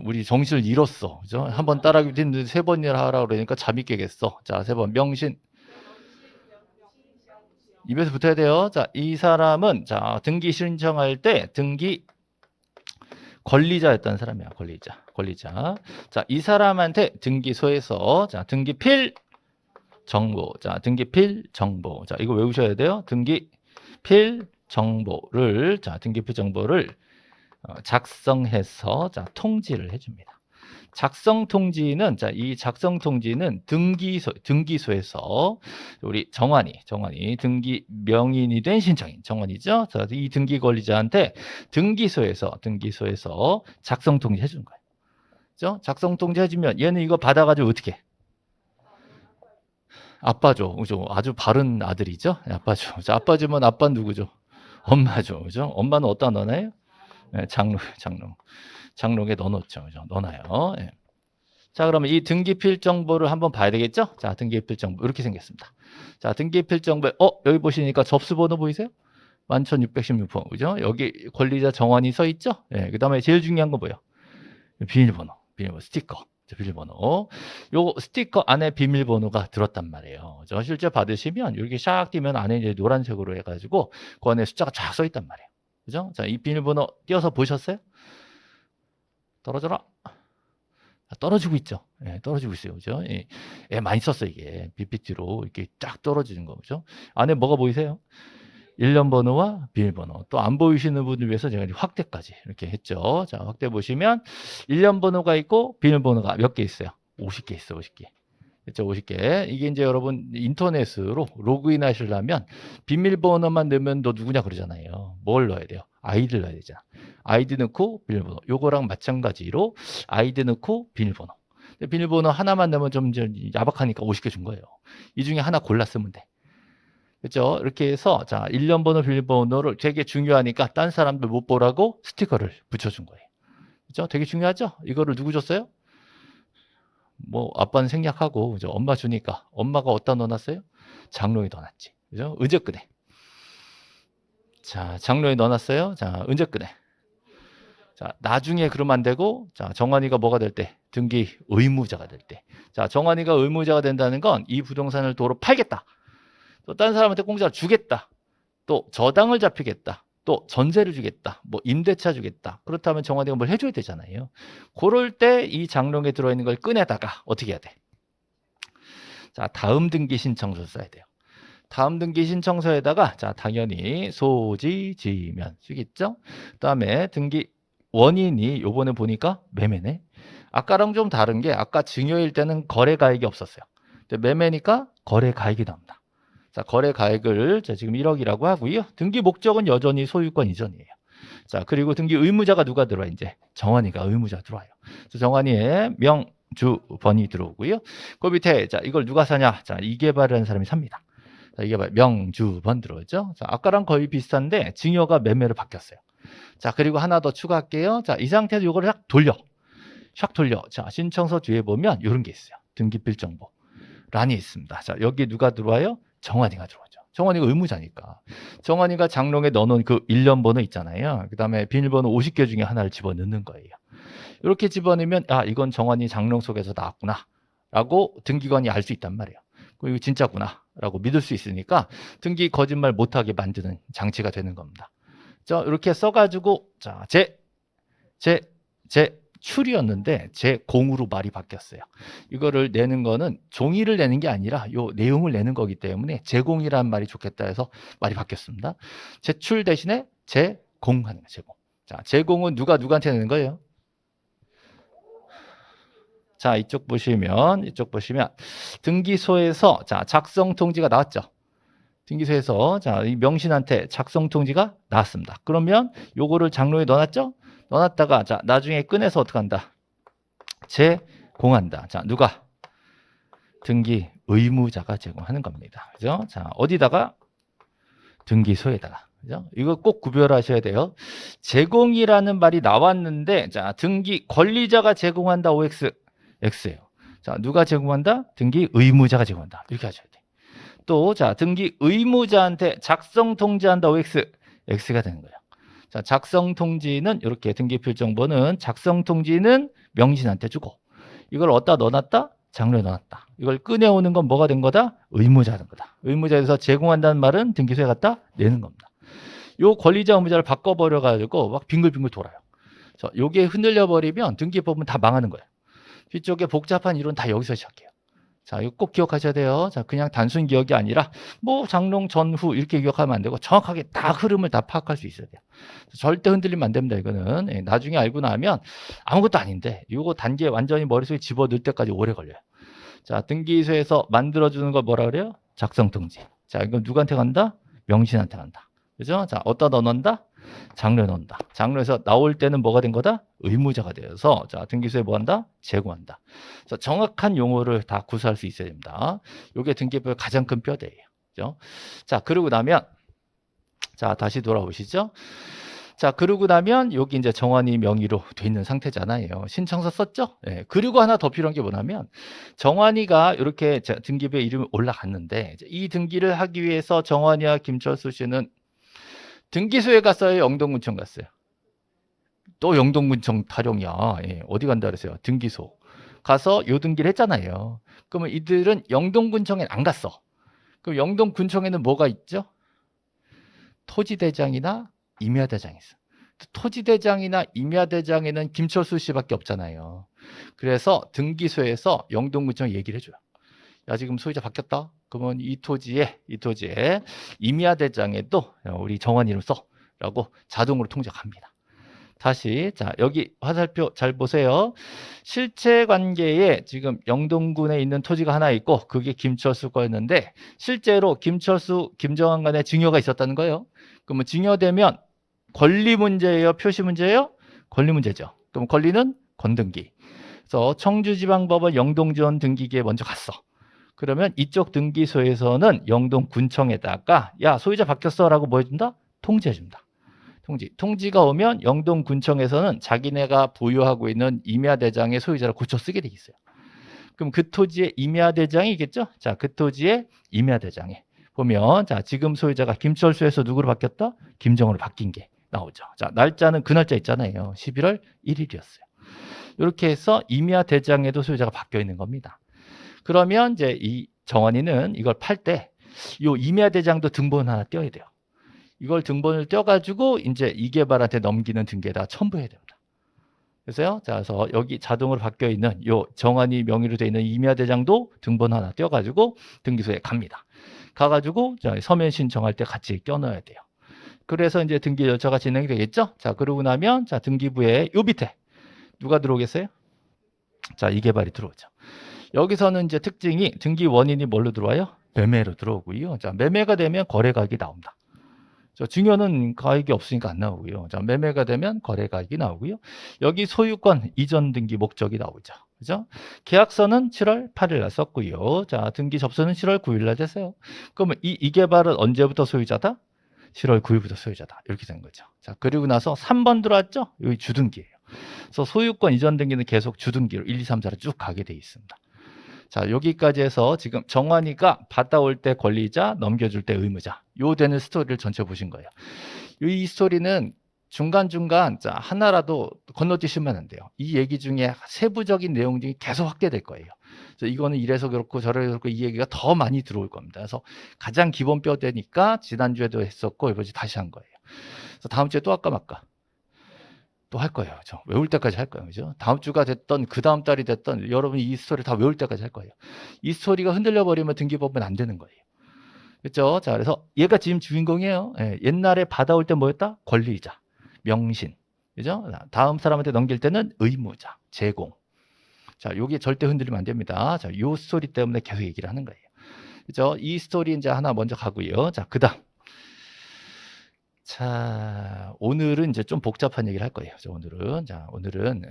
우리 정신을 잃었어. 그죠? 한 번 따라하기도 힘든데 세 번이나 하라 그러니까 잠이 깨겠어. 자, 세 번. 명신. 입에서 붙어야 돼요. 자, 이 사람은, 자, 등기 신청할 때 등기 권리자였던 사람이야. 권리자. 자, 이 사람한테 등기소에서, 자, 등기필 정보. 자, 등기필 정보. 자, 이거 외우셔야 돼요. 등기필 정보를, 자, 등기필 정보를 작성해서 자, 통지를 해줍니다. 작성 통지는 자, 이 작성 통지는 등기소에서 우리 정환이 등기 명인이 된 신청인 정환이죠. 자, 이 등기 권리자한테 등기소에서 작성 통지 해주는 거예요. 그죠? 작성 통지 해주면 얘는 이거 받아가지고 어떻게 해? 아빠죠. 그죠? 아주 바른 아들이죠. 아빠죠. 자, 아빠지만 아빠는 누구죠? 엄마죠. 그죠? 엄마는 어디다 넣나요? 네, 장롱에 넣어놓죠. 그죠? 넣어놔요. 예. 자, 그러면 이 등기필 정보를 한번 봐야 되겠죠? 자, 등기필 정보 이렇게 생겼습니다. 자, 등기필 정보 여기 보시니까 접수번호 보이세요? 11,616번. 그죠? 여기 권리자 정환이 서 있죠? 예. 그다음에 제일 중요한 건 뭐예요? 비밀번호, 스티커. 비밀번호. 요 스티커 안에 비밀번호가 들었단 말이에요. 그죠? 실제 받으시면 이렇게 샥 띄면 안에 이제 노란색으로 해가지고 그 안에 숫자가 쫙 써 있단 말이에요. 그죠? 자, 이 비밀번호 띄어서 보셨어요? 떨어져라. 떨어지고 있죠. 예, 떨어지고 있어요. 그죠? 예, 많이 썼어요, 이게. PPT로 이렇게 쫙 떨어지는 거. 그죠? 안에 뭐가 보이세요? 1년 번호와 비밀번호. 또 안 보이시는 분들 위해서 제가 확대까지 이렇게 했죠. 자, 확대 보시면 1년 번호가 있고 비밀번호가 몇 개 있어요? 50개 있어, 50개. 그렇죠? 50개. 이게 이제 여러분 인터넷으로 로그인 하시려면 비밀번호만 넣으면 너 누구냐 그러잖아요. 뭘 넣어야 돼요? 아이디를 넣어야 되잖아. 아이디 넣고 비밀번호. 요거랑 마찬가지로 아이디 넣고 비밀번호. 비밀번호 하나만 넣으면 좀 야박하니까 50개 준 거예요. 이 중에 하나 골라 쓰면 돼. 그렇죠? 이렇게 해서 자, 1년 번호 비밀번호를 되게 중요하니까 딴 사람들 못 보라고 스티커를 붙여준 거예요. 그렇죠? 되게 중요하죠? 이거를 누구 줬어요? 뭐 아빠는 생략하고 그죠? 엄마 주니까 엄마가 어디다 넣어놨어요? 장롱에 넣어놨지. 그죠? 은저끈에. 자, 장롱에 넣어놨어요. 자, 은저끈에. 자, 나중에 그러면 안 되고, 자, 정환이가 뭐가 될 때? 등기 의무자가 될 때. 자, 정환이가 의무자가 된다는 건 이 부동산을 도로 팔겠다. 또 다른 사람한테 공짜로 주겠다. 또 저당을 잡히겠다. 또 전세를 주겠다. 뭐 임대차 주겠다. 그렇다면 정환이가 뭘 해줘야 되잖아요. 그럴 때 이 장롱에 들어있는 걸 꺼내다가 어떻게 해야 돼? 자, 다음 등기 신청서 써야 돼요. 다음 등기 신청서에다가 자, 당연히 소지, 지면 쓰겠죠? 그 다음에 등기 원인이 요번에 보니까 매매네. 아까랑 좀 다른 게 아까 증여일 때는 거래가액이 없었어요. 근데 매매니까 거래가액이 나옵니다. 자, 거래가액을 자, 지금 1억이라고 하고요. 등기 목적은 여전히 소유권 이전이에요. 자, 그리고 등기 의무자가 누가 들어와? 이제 정환이가 의무자 들어와요. 그래서 정환이의 명주번이 들어오고요. 그 밑에 자, 이걸 누가 사냐? 자, 이계발이라는 사람이 삽니다. 자, 이계발 명주번 들어오죠. 자, 아까랑 거의 비슷한데 증여가 매매로 바뀌었어요. 자, 그리고 하나 더 추가할게요. 자, 이 상태에서 이거를 샥 돌려. 자, 신청서 뒤에 보면 이런 게 있어요. 등기필 정보 란이 있습니다. 자, 여기 누가 들어와요? 정환이가 들어오죠. 정환이가 의무자니까. 정환이가 장롱에 넣어놓은 그 1년 번호 있잖아요. 그 다음에 비밀번호 50개 중에 하나를 집어넣는 거예요. 이렇게 집어넣으면 아, 이건 정환이 장롱 속에서 나왔구나 라고 등기관이 알 수 있단 말이에요. 이거 진짜구나 라고 믿을 수 있으니까 등기 거짓말 못하게 만드는 장치가 되는 겁니다. 자, 이렇게 써가지고 자, 출이었는데 제0으로 말이 바뀌었어요. 이거를 내는 거는 종이를 내는 게 아니라 요 내용을 내는 거기 때문에 제공이라는 말이 좋겠다 해서 말이 바뀌었습니다. 제출 대신에 제공하는 거예요. 제공. 자, 제공은 누구한테 내는 거예요? 자, 이쪽 보시면 등기소에서 자, 작성 통지가 나왔죠. 등기소에서 자, 이 명신한테 작성 통지가 나왔습니다. 그러면 요거를 장로에 넣어놨죠? 넣어놨다가 자, 나중에 꺼내서 어떻게 한다? 제공한다. 자, 누가? 등기 의무자가 제공하는 겁니다. 그죠? 자, 어디다가? 등기소에다가. 그죠? 이거 꼭 구별하셔야 돼요. 제공이라는 말이 나왔는데 자, 등기 권리자가 제공한다. OX. X예요. 자, 누가 제공한다? 등기 의무자가 제공한다. 이렇게 하셔야 돼요. 또, 자, 등기 의무자한테 작성 통지한다. OX. X가 되는 거예요. 자, 작성 통지는 이렇게 등기 필정보는 작성 통지는 명신한테 주고 이걸 어디다 넣어놨다? 장로에 넣어놨다. 이걸 꺼내오는 건 뭐가 된 거다? 의무자가 된 거다. 의무자에서 제공한다는 말은 등기소에 갖다 내는 겁니다. 요 권리자 의무자를 바꿔버려가지고 막 빙글빙글 돌아요. 자, 요게 흔들려 버리면 등기법은 다 망하는 거예요. 뒤쪽에 복잡한 이론 다 여기서 시작해요. 자, 이거 꼭 기억하셔야 돼요. 자, 그냥 단순 기억이 아니라 뭐 장롱 전후 이렇게 기억하면 안 되고 정확하게 다 흐름을 다 파악할 수 있어야 돼요. 절대 흔들리면 안 됩니다. 이거는 예, 나중에 알고 나면 아무것도 아닌데 이거 단계 완전히 머릿속에 집어넣을 때까지 오래 걸려요. 자, 등기소에서 만들어주는 걸 뭐라 그래요? 작성 통지. 자, 이건 누구한테 간다? 명신한테 간다. 그죠? 자, 어디다 넣는다? 장로에 넣는다. 장로에서 나올 때는 뭐가 된 거다? 의무자가 되어서 자, 등기소에 뭐 한다? 제공한다. 그래서 정확한 용어를 다 구사할 수 있어야 됩니다. 이게 등기법의 가장 큰 뼈대예요. 그죠? 자, 그러고 나면 자, 다시 돌아오시죠. 자, 그러고 나면 여기 이제 정환이 명의로 돼 있는 상태잖아요. 신청서 썼죠? 예. 그리고 하나 더 필요한 게 뭐냐면 정환이가 이렇게 등기부에 이름이 올라갔는데 이 등기를 하기 위해서 정환이와 김철수 씨는 등기소에 갔어요? 영동군청 갔어요? 또 영동군청 타령이야. 예, 어디 간다 그랬어요? 등기소. 가서 요 등기를 했잖아요. 그러면 이들은 영동군청에 안 갔어. 그럼 영동군청에는 뭐가 있죠? 토지대장이나 임야대장이 있어. 토지대장이나 임야대장에는 김철수 씨밖에 없잖아요. 그래서 등기소에서 영동군청 얘기를 해줘요. 야, 지금 소유자 바뀌었다. 그러면 이 토지에 임야대장에도 우리 정환 이름 써라고 자동으로 통지가 갑니다. 다시 자, 여기 화살표 잘 보세요. 실체 관계에 지금 영동군에 있는 토지가 하나 있고 그게 김철수 거였는데 실제로 김철수, 김정환 간에 증여가 있었다는 거예요. 그러면 증여되면 권리 문제예요, 표시 문제예요? 권리 문제죠. 그럼 권리는 건등기. 그래서 청주지방법원 영동지원 등기기에 먼저 갔어. 그러면 이쪽 등기소에서는 영동군청에다가 야, 소유자 바뀌었어라고 뭐 해준다? 통지해준다. 통지가 오면 영동군청에서는 자기네가 보유하고 있는 임야대장의 소유자를 고쳐 쓰게 돼 있어요. 그럼 그 토지의 임야대장이 있겠죠? 자, 그 토지의 임야대장에 보면 자, 지금 소유자가 김철수에서 누구로 바뀌었다? 김정으로 바뀐 게 나오죠. 자, 날짜는 그 날짜 있잖아요. 11월 1일이었어요. 이렇게 해서 임야대장에도 소유자가 바뀌어 있는 겁니다. 그러면 이제 이 정환이는 이걸 팔 때 이 임야대장도 등본 하나 떼어야 돼요. 이걸 등본을 떼어가지고 이제 이계발한테 넘기는 등기에다 첨부해야 됩니다. 그래서요. 자, 그래서 여기 자동으로 바뀌어 있는 요 정환이 명의로 되어 있는 임야대장도 등본 하나 떼어가지고 등기소에 갑니다. 가가지고 서면 신청할 때 같이 껴넣어야 돼요. 그래서 이제 등기 절차가 진행이 되겠죠. 자, 그러고 나면 자, 등기부에 요 밑에 누가 들어오겠어요? 자, 이계발이 들어오죠. 여기서는 이제 특징이 등기 원인이 뭘로 들어와요? 매매로 들어오고요. 자, 매매가 되면 거래가액이 나옵니다. 증여는 가액이 없으니까 안 나오고요. 자, 매매가 되면 거래가액이 나오고요. 여기 소유권 이전 등기 목적이 나오죠. 그죠? 계약서는 7월 8일 날 썼고요. 자, 등기 접수는 7월 9일 날 됐어요. 그러면 이 개발은 언제부터 소유자다? 7월 9일부터 소유자다. 이렇게 된 거죠. 자, 그리고 나서 3번 들어왔죠? 여기 주등기예요. 그래서 소유권 이전 등기는 계속 주등기로 1, 2, 3, 4로 쭉 가게 돼 있습니다. 자, 여기까지 해서 지금 정환이가 받아올 때 권리자, 넘겨줄 때 의무자. 요 되는 스토리를 전체 보신 거예요. 이 스토리는 중간중간 자, 하나라도 건너뛰시면 안 돼요. 이 얘기 중에 세부적인 내용 중에 계속 확대될 거예요. 그래서 이거는 이래서 그렇고 저래서 그렇고 이 얘기가 더 많이 들어올 겁니다. 그래서 가장 기본 뼈대니까 지난주에도 했었고 이번에 다시 한 거예요. 그래서 다음 주에 또 할까 말까? 또 할 거예요. 그죠? 외울 때까지 할 거예요. 그죠? 다음 주가 됐던 그 다음 달이 됐던 여러분이 이 스토리 다 외울 때까지 할 거예요. 이 스토리가 흔들려 버리면 등기법은 안 되는 거예요. 그렇죠? 자, 그래서 얘가 지금 주인공이에요. 예, 옛날에 받아올 때 뭐였다? 권리자, 명신. 그죠? 다음 사람한테 넘길 때는 의무자, 제공. 자, 요게 절대 흔들리면 안 됩니다. 자, 요 스토리 때문에 계속 얘기를 하는 거예요. 그죠? 이 스토리 이제 하나 먼저 가고요. 자, 그다음. 자, 오늘은 이제 좀 복잡한 얘기를 할 거예요. 오늘은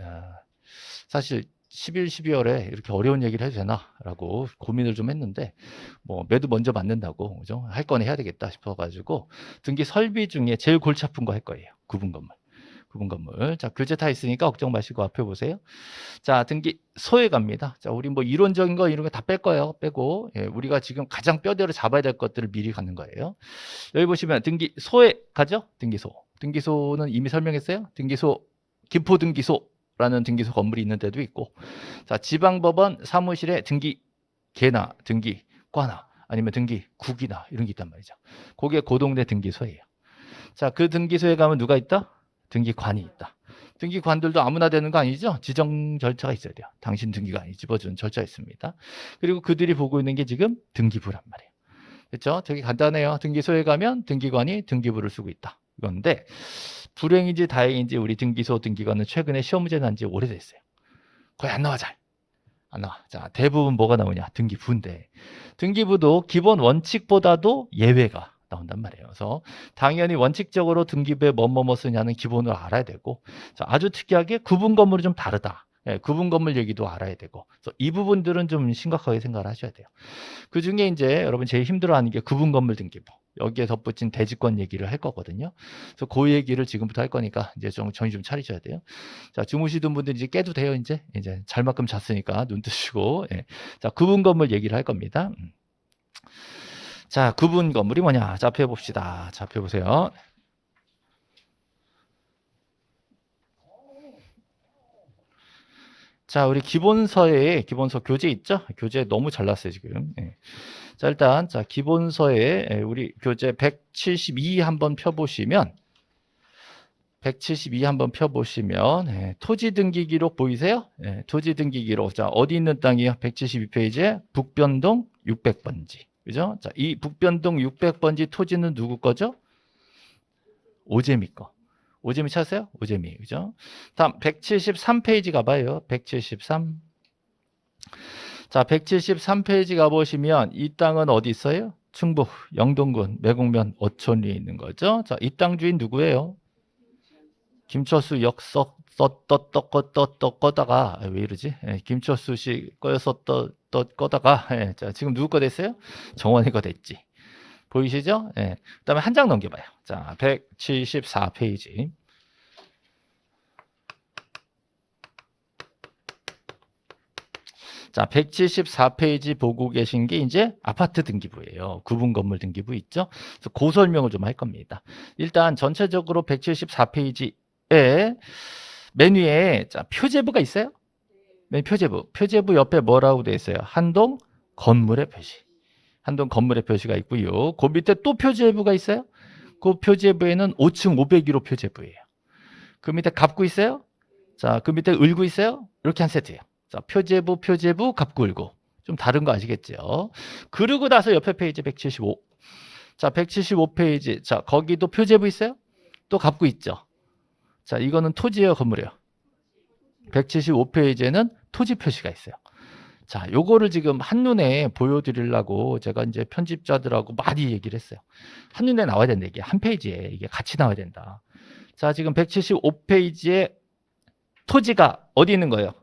사실 11, 12월에 이렇게 어려운 얘기를 해도 되나라고 고민을 좀 했는데 뭐 매도 먼저 맞는다고 그죠? 할 거는 해야 되겠다 싶어가지고 등기 설비 중에 제일 골치 아픈 거 할 거예요. 구분건물. 자, 교재 다 있으니까 걱정 마시고 앞에 보세요. 자, 등기 소에 갑니다. 자, 우리 뭐 이론적인 거 이런 거 다 뺄 거예요. 빼고 우리가 지금 가장 뼈대로 잡아야 될 것들을 미리 가는 거예요. 여기 보시면 등기 소에 가죠. 등기소는 이미 설명했어요. 등기소 김포 등기소라는 등기소 건물이 있는 데도 있고, 자, 지방법원 사무실에 등기계나 등기과나 아니면 등기국이나 이런 게 있단 말이죠. 그게 고동네 등기소예요. 자, 그 등기소에 가면 누가 있다? 등기관이 있다. 등기관들도 아무나 되는 거 아니죠? 지정 절차가 있어야 돼요. 당신 등기가 아니 집어주는 절차가 있습니다. 그리고 그들이 보고 있는 게 지금 등기부란 말이에요. 그렇죠? 되게 간단해요. 등기소에 가면 등기관이 등기부를 쓰고 있다. 이건데 불행인지 다행인지 우리 등기소 등기관은 최근에 시험 문제 난 지 오래됐어요. 거의 안 나와 잘. 안 나와. 자, 대부분 뭐가 나오냐? 등기부인데 등기부도 기본 원칙보다도 예외가 나온단 말이에요. 그래서 당연히 원칙적으로 등기부에 뭐뭐 쓰냐는 기본으로 알아야 되고, 자, 아주 특이하게 구분 건물이 좀 다르다. 예, 구분 건물 얘기도 알아야 되고, 그래서 이 부분들은 좀 심각하게 생각을 하셔야 돼요. 그 중에 이제 여러분 제일 힘들어하는 게 구분 건물 등기부. 여기에 덧붙인 대지권 얘기를 할 거거든요. 그래서 그 얘기를 지금부터 할 거니까 이제 좀 정신 좀 차리셔야 돼요. 자, 주무시던 분들 이제 깨도 돼요. 이제 잘만큼 잤으니까 눈 뜨시고. 예. 자, 구분 건물 얘기를 할 겁니다. 자, 구분 건물이 뭐냐? 자, 앞에 봅시다. 자, 앞에 보세요. 자, 우리 기본서 교재 있죠? 교재 너무 잘났어요, 지금. 예. 자, 일단, 자, 기본서에 우리 교재 172 한번 펴보시면, 토지 등기 기록 보이세요? 토지 등기 기록. 자, 어디 있는 땅이요? 172페이지에 북변동 600번지. 그죠? 자, 이 북변동 600번지 토지는 누구 거죠? 오재미 거. 오재미 찾으세요? 오재미. 그죠? 다음 173페이지 가봐요. 173. 자, 173페이지 가보시면 이 땅은 어디 있어요? 충북 영동군 매곡면 어촌리에 있는 거죠. 자, 이 땅 주인 누구예요? 김철수 역석 꺼다가 왜 이러지? 김철수 씨 거여서 꺼다가 자, 지금 누구 거 됐어요? 정원이 거 됐지. 보이시죠? 그 다음에 한 장 넘겨봐요. 자, 174페이지. 자, 174페이지 보고 계신 게 이제 아파트 등기부예요. 구분 건물 등기부 있죠? 그래서 그 설명을 좀 할 겁니다. 일단 전체적으로 174페이지에 맨 위에 자, 표제부가 있어요? 맨 표제부 옆에 뭐라고 되어 있어요? 한동 건물의 표시. 한동 건물의 표시가 있고요. 그 밑에 또 표제부가 있어요? 그 표제부에는 5층 501호 표제부예요. 그 밑에 갑구 있어요? 자, 그 밑에 을구 있어요? 이렇게 한 세트예요. 자, 표제부, 갑구, 을구. 좀 다른 거 아시겠죠? 그러고 나서 옆에 페이지 175. 자, 175페이지. 자, 거기도 표제부 있어요? 또 갑구 있죠? 자, 이거는 토지예요, 건물이에요? 175페이지에는 토지 표시가 있어요. 자, 요거를 지금 한눈에 보여드리려고 제가 이제 편집자들하고 많이 얘기를 했어요. 한눈에 나와야 된다. 이게 한 페이지에 이게 같이 나와야 된다. 자, 지금 175페이지에 토지가 어디 있는 거예요?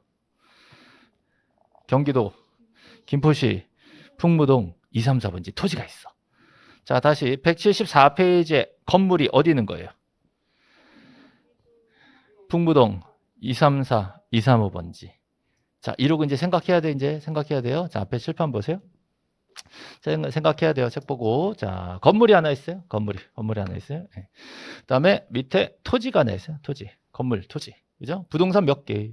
경기도 김포시 풍무동 234번지 토지가 있어. 자, 다시 174페이지에 건물이 어디 있는 거예요? 풍무동 234, 235번지. 자, 이러고 이제 생각해야 돼요. 자, 앞에 칠판 보세요. 생각해야 돼요. 책 보고. 자, 건물이 하나 있어요. 건물이 하나 있어요. 네. 그 다음에 밑에 토지가 하나 있어요. 토지. 그죠? 부동산 몇 개?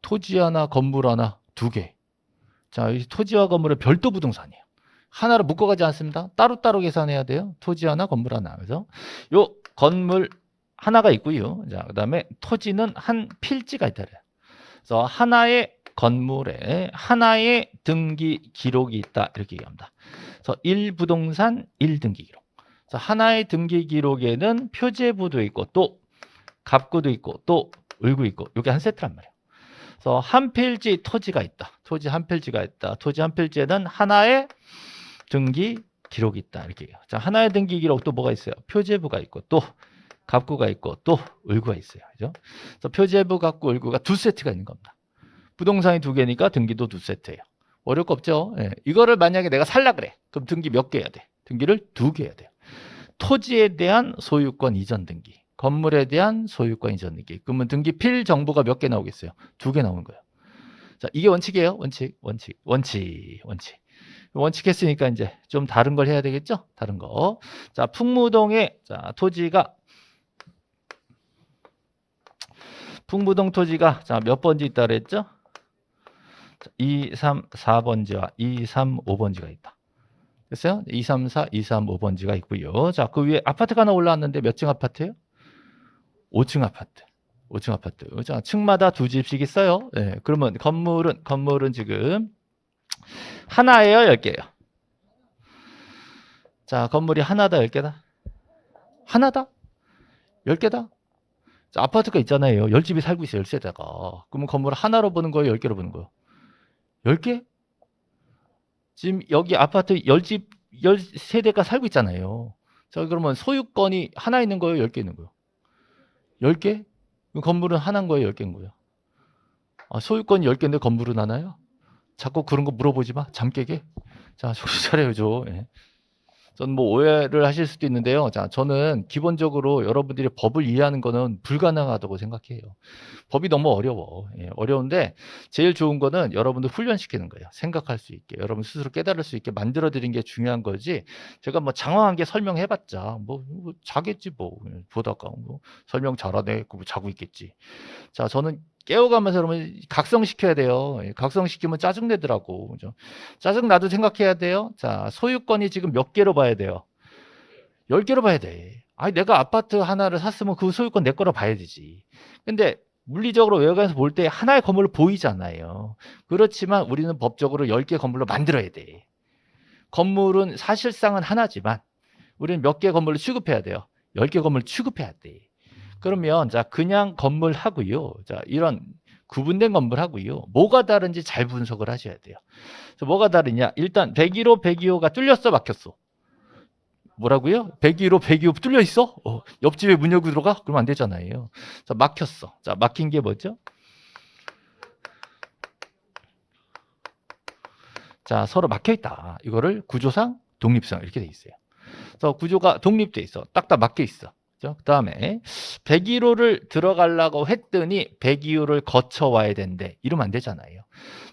토지 하나, 건물 하나, 2개. 자, 이 토지와 건물은 별도 부동산이에요. 하나로 묶어가지 않습니다. 따로따로 계산해야 돼요. 토지 하나, 건물 하나. 그래서 요 건물 하나가 있고요. 자, 그다음에 토지는 한 필지가 있다 그래요. 그래서 하나의 건물에 하나의 등기 기록이 있다 이렇게 얘기합니다. 그래서 1부동산 1등기 기록. 그래서 하나의 등기 기록에는 표제부도 있고 또 갑구도 있고 또 을구 있고 이게 한 세트란 말이에요. 그래서 한 필지 토지가 있다. 토지 한 필지가 있다. 토지 한 필지에는 하나의 등기 기록이 있다 이렇게 얘기해요. 자, 하나의 등기 기록 또 뭐가 있어요? 표제부가 있고 또 갑구가 있고 또 을구가 있어요. 그죠? 그래서 표제부, 갑구, 을구가 두 세트가 있는 겁니다. 부동산이 두 개니까 등기도 두 세트예요. 어려울 거 없죠? 예. 이거를 만약에 내가 살라 그래. 그럼 등기 몇 개 해야 돼? 등기를 두 개 해야 돼요. 토지에 대한 소유권 이전 등기, 건물에 대한 소유권 이전 등기. 그러면 등기 필 정보가 몇 개 나오겠어요? 두 개 나오는 거예요. 자, 이게 원칙이에요. 원칙. 원칙 했으니까 이제 좀 다른 걸 해야 되겠죠? 다른 거. 자, 풍무동에 자, 토지가 풍무동 토지가 자, 몇 번지 있다 그랬죠? 2, 3, 4번지와 2, 3, 5번지가 있다. 됐어요? 2, 3, 4, 2, 3, 5번지가 있고요. 자, 그 위에 아파트가 하나 올라왔는데 몇 층 아파트예요? 5층 아파트. 5층 아파트. 자, 층마다 두 집씩 있어요. 네, 그러면 건물은 지금 하나예요, 10개예요? 자, 건물이 하나다, 10개다? 하나다? 10개다? 자, 아파트가 있잖아요. 10집이 살고 있어요, 10세대가. 그러면 건물 하나로 보는 거예요, 10개로 보는 거예요? 10개? 지금 여기 아파트 10집, 10세대가 살고 있잖아요. 자, 그러면 소유권이 하나 있는 거예요, 10개 있는 거예요? 10개? 건물은 하나인 거예요, 10개인 거예요? 아, 소유권이 10개인데 건물은 하나요? 자꾸 그런 거 물어보지 마. 잠 깨게. 자, 정신 차려야죠. 예. 저는 뭐 오해를 하실 수도 있는데요. 자, 저는 기본적으로 여러분들이 법을 이해하는 거는 불가능하다고 생각해요. 법이 너무 어려워. 예, 어려운데 제일 좋은 거는 여러분들 훈련시키는 거예요. 생각할 수 있게, 여러분 스스로 깨달을 수 있게 만들어 드린 게 중요한 거지. 제가 뭐 장황하게 설명해 봤자 뭐 자겠지 뭐. 보다가 뭐 설명 잘하네. 뭐 자고 있겠지. 자, 저는 깨워가면서 여러분 각성시켜야 돼요. 예, 각성시키면 짜증내더라고. 그죠? 짜증나도 생각해야 돼요. 자, 소유권이 지금 몇 개로 봐야 돼요? 10개로 봐야 돼. 아니, 내가 아파트 하나를 샀으면 그 소유권 내 거로 봐야 되지. 근데 물리적으로 외곽에서 볼 때 하나의 건물로 보이잖아요. 그렇지만 우리는 법적으로 10개 건물로 만들어야 돼. 건물은 사실상은 하나지만 우리는 몇 개 건물로 취급해야 돼요? 10개 건물 취급해야 돼. 그러면 자, 그냥 건물 하고요. 자, 이런 구분된 건물 하고요. 뭐가 다른지 잘 분석을 하셔야 돼요. 그래서 뭐가 다르냐? 일단 101호, 102호가 뚫렸어, 막혔어? 뭐라고요? 102호, 102호 뚫려 있어? 옆집에 문 열고 들어가? 그러면 안 되잖아요. 자, 막혔어. 자, 막힌 게 뭐죠? 자, 서로 막혀 있다. 이거를 구조상 독립성 이렇게 돼 있어요. 그래서 구조가 독립돼 있어. 딱딱 막혀 있어. 그 다음에 101호를 들어가려고 했더니 102호를 거쳐 와야 된대. 이러면 안 되잖아요.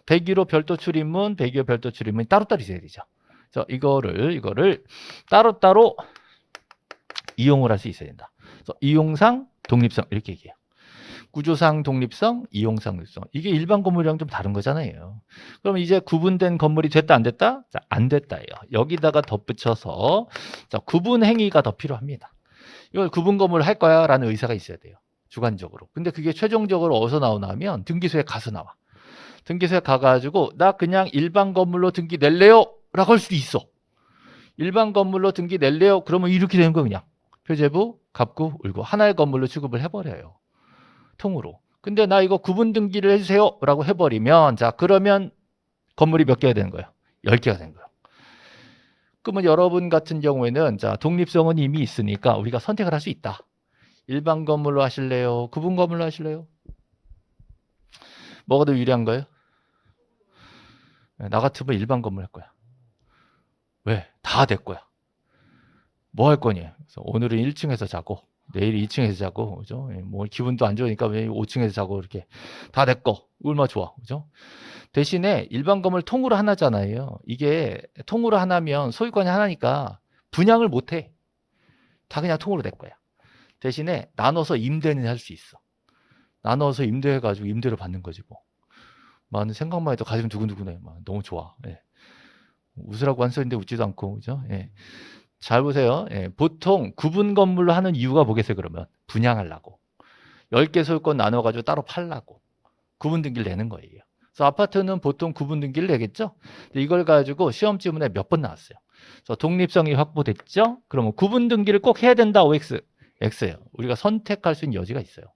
101호 별도 출입문, 102호 별도 출입문이 따로따로 있어야 되죠. 그래서 이거를 따로따로 이용을 할 수 있어야 된다. 그래서 이용상 독립성 이렇게 얘기해요. 구조상 독립성, 이용상 독립성. 이게 일반 건물이랑 좀 다른 거잖아요. 그럼 이제 구분된 건물이 됐다 안 됐다? 자, 안 됐다예요. 여기다가 덧붙여서 자, 구분 행위가 더 필요합니다. 이걸 구분 건물을 할 거야 라는 의사가 있어야 돼요. 주관적으로. 근데 그게 최종적으로 어디서 나오나 하면 등기소에 가서 나와. 등기소에 가가지고 나 그냥 일반 건물로 등기 낼래요? 라고 할 수도 있어. 일반 건물로 등기 낼래요? 그러면 이렇게 되는 거 그냥. 표제부, 갑구, 을구 하나의 건물로 취급을 해버려요. 통으로. 근데 나 이거 구분 등기를 해주세요 라고 해버리면 자, 그러면 건물이 몇 개가 되는 거예요? 10개가 되는 거예요. 그러면 여러분 같은 경우에는 자, 독립성은 이미 있으니까 우리가 선택을 할 수 있다. 일반 건물로 하실래요? 구분 건물로 하실래요? 뭐가 더 유리한 거예요? 나 같으면 일반 건물 할 거야. 왜? 다 내 거야. 뭐 할 거니? 그래서 오늘은 1층에서 자고 내일 2층에서 자고, 그죠? 뭐 기분도 안 좋으니까 왜 5층에서 자고 이렇게 다 내 거. 얼마 좋아, 그죠? 대신에 일반 건물 통으로 하나잖아요. 이게 통으로 하나면 소유권이 하나니까 분양을 못 해. 다 그냥 통으로 낼 거야. 대신에 나눠서 임대는 할 수 있어. 나눠서 임대해가지고 임대를 받는 거지 뭐. 나는 생각만 해도 가슴 두근두근해. 너무 좋아. 예. 웃으라고 안 써있는데 웃지도 않고, 그죠? 예. 잘 보세요. 예, 보통 구분 건물로 하는 이유가 뭐겠어요, 그러면? 분양하려고. 10개 소유권 나눠가지고 따로 팔라고. 구분 등기를 내는 거예요. 그래서 아파트는 보통 구분 등기를 내겠죠? 근데 이걸 가지고 시험 지문에 몇 번 나왔어요. 그래서 독립성이 확보됐죠? 그러면 구분 등기를 꼭 해야 된다, OX. X예요. 우리가 선택할 수 있는 여지가 있어요.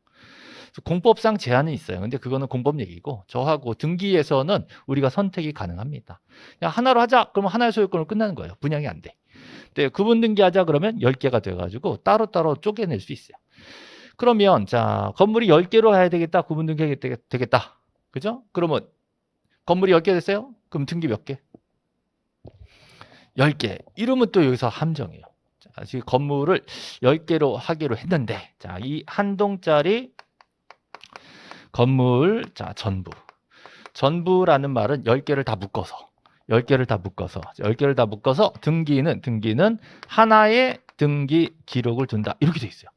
공법상 제한은 있어요. 근데 그거는 공법 얘기고, 저하고 등기에서는 우리가 선택이 가능합니다. 그냥 하나로 하자. 그러면 하나의 소유권으로 끝나는 거예요. 분양이 안 돼. 근데 구분 등기하자 그러면 10개가 돼가지고 따로따로 쪼개낼 수 있어요. 그러면 자, 건물이 10개로 해야 되겠다. 구분 등기 되겠다. 그죠? 그러면 건물이 10개 됐어요? 그럼 등기 몇 개? 10개. 이러면 또 여기서 함정이에요. 자, 지금 건물을 10개로 하기로 했는데, 자, 이 한 동짜리 건물, 자, 전부라는 말은 10개를 다 묶어서, 10개를 다 묶어서, 10개를 다 묶어서 등기는 하나의 등기 기록을 둔다. 이렇게 돼 있어요.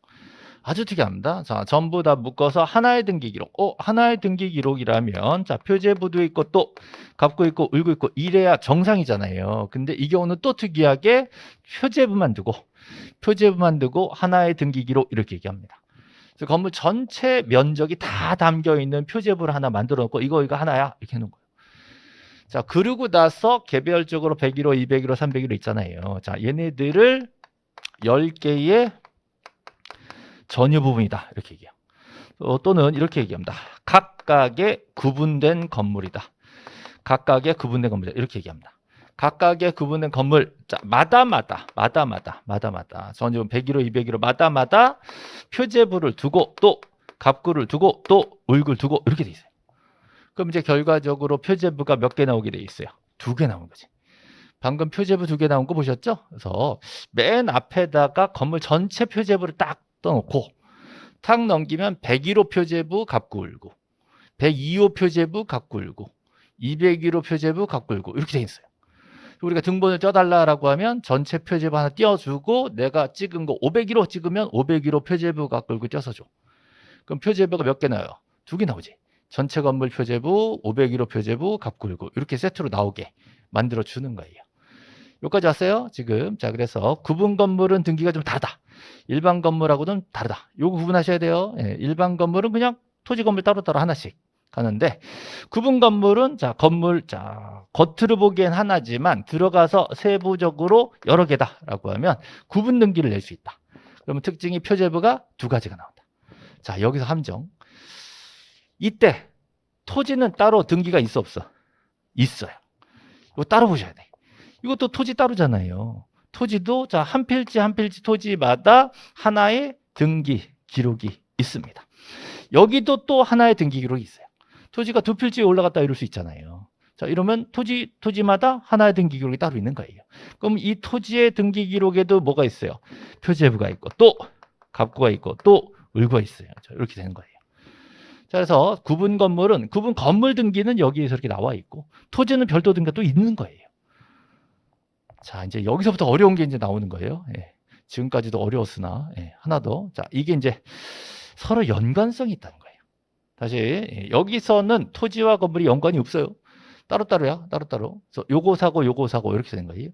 아주 특이합니다. 자, 전부 다 묶어서 하나의 등기 기록. 하나의 등기 기록이라면, 자, 표제부도 있고 또 갚고 있고 울고 있고 이래야 정상이잖아요. 근데 이 경우는 또 특이하게 표제부만 두고 하나의 등기 기록 이렇게 얘기합니다. 그래서 건물 전체 면적이 다 담겨 있는 표제부를 하나 만들어 놓고 이거 하나야 이렇게 해놓은 거예요. 자, 그러고 나서 개별적으로 101호, 201호, 301호 있잖아요. 자, 얘네들을 10개의 전유 부분이다 이렇게 얘기해요. 또는 이렇게 얘기합니다. 각각의 구분된 건물이다. 각각의 구분된 건물이다. 이렇게 얘기합니다. 각각의 구분된 건물, 자, 마다마다 전유 101호, 201호 마다마다 표제부를 두고 또 갑구를 두고 또 울구를 두고 이렇게 돼 있어요. 그럼 이제 결과적으로 표제부가 몇 개 나오게 돼 있어요? 2개 나온 거지. 방금 표제부 2개 나온 거 보셨죠? 그래서 맨 앞에다가 건물 전체 표제부를 딱 떠놓고 탁 넘기면 101호 표제부 갑구 울구, 102호 표제부 갑구 울구, 201호 표제부 갑구 울구 이렇게 돼 있어요. 우리가 등본을 쪄달라고 하면 전체 표제부 하나 띄워주고 내가 찍은 거 501호 찍으면 501호 표제부 갑구 울구 띄어서 줘. 그럼 표제부가 몇 개 나와요? 2개 나오지. 전체 건물 표제부, 501호 표제부, 갑구 울구 이렇게 세트로 나오게 만들어 주는 거예요. 여기까지 왔어요? 지금. 자, 그래서 구분 건물은 등기가 좀 다르다. 일반 건물하고는 다르다. 요거 구분하셔야 돼요. 예, 일반 건물은 그냥 토지 건물 따로따로 하나씩 가는데 구분 건물은 자, 건물 자, 겉으로 보기엔 하나지만 들어가서 세부적으로 여러 개다라고 하면 구분 등기를 낼 수 있다. 그러면 특징이 표제부가 2가지가 나온다. 자, 여기서 함정. 이때 토지는 따로 등기가 있어 없어? 있어요. 이거 따로 보셔야 돼. 이것도 토지 따로잖아요. 토지도 자, 한 필지 한 필지 토지마다 하나의 등기 기록이 있습니다. 여기도 또 하나의 등기 기록이 있어요. 토지가 2필지에 올라갔다 이럴 수 있잖아요. 자, 이러면 토지마다 하나의 등기 기록이 따로 있는 거예요. 그럼 이 토지의 등기 기록에도 뭐가 있어요? 표제부가 있고 또 갑구가 있고 또 을구가 있어요. 자, 이렇게 되는 거예요. 자, 그래서 구분 건물은 구분 건물 등기는 여기에서 이렇게 나와 있고 토지는 별도 등기가 또 있는 거예요. 자, 이제 여기서부터 어려운 게 이제 나오는 거예요. 예. 지금까지도 어려웠으나, 예, 하나 더. 자, 이게 이제 서로 연관성이 있다는 거예요. 다시, 예, 여기서는 토지와 건물이 연관이 없어요. 따로따로야, 따로따로. 그래서 요거 사고, 이렇게 되는 거예요.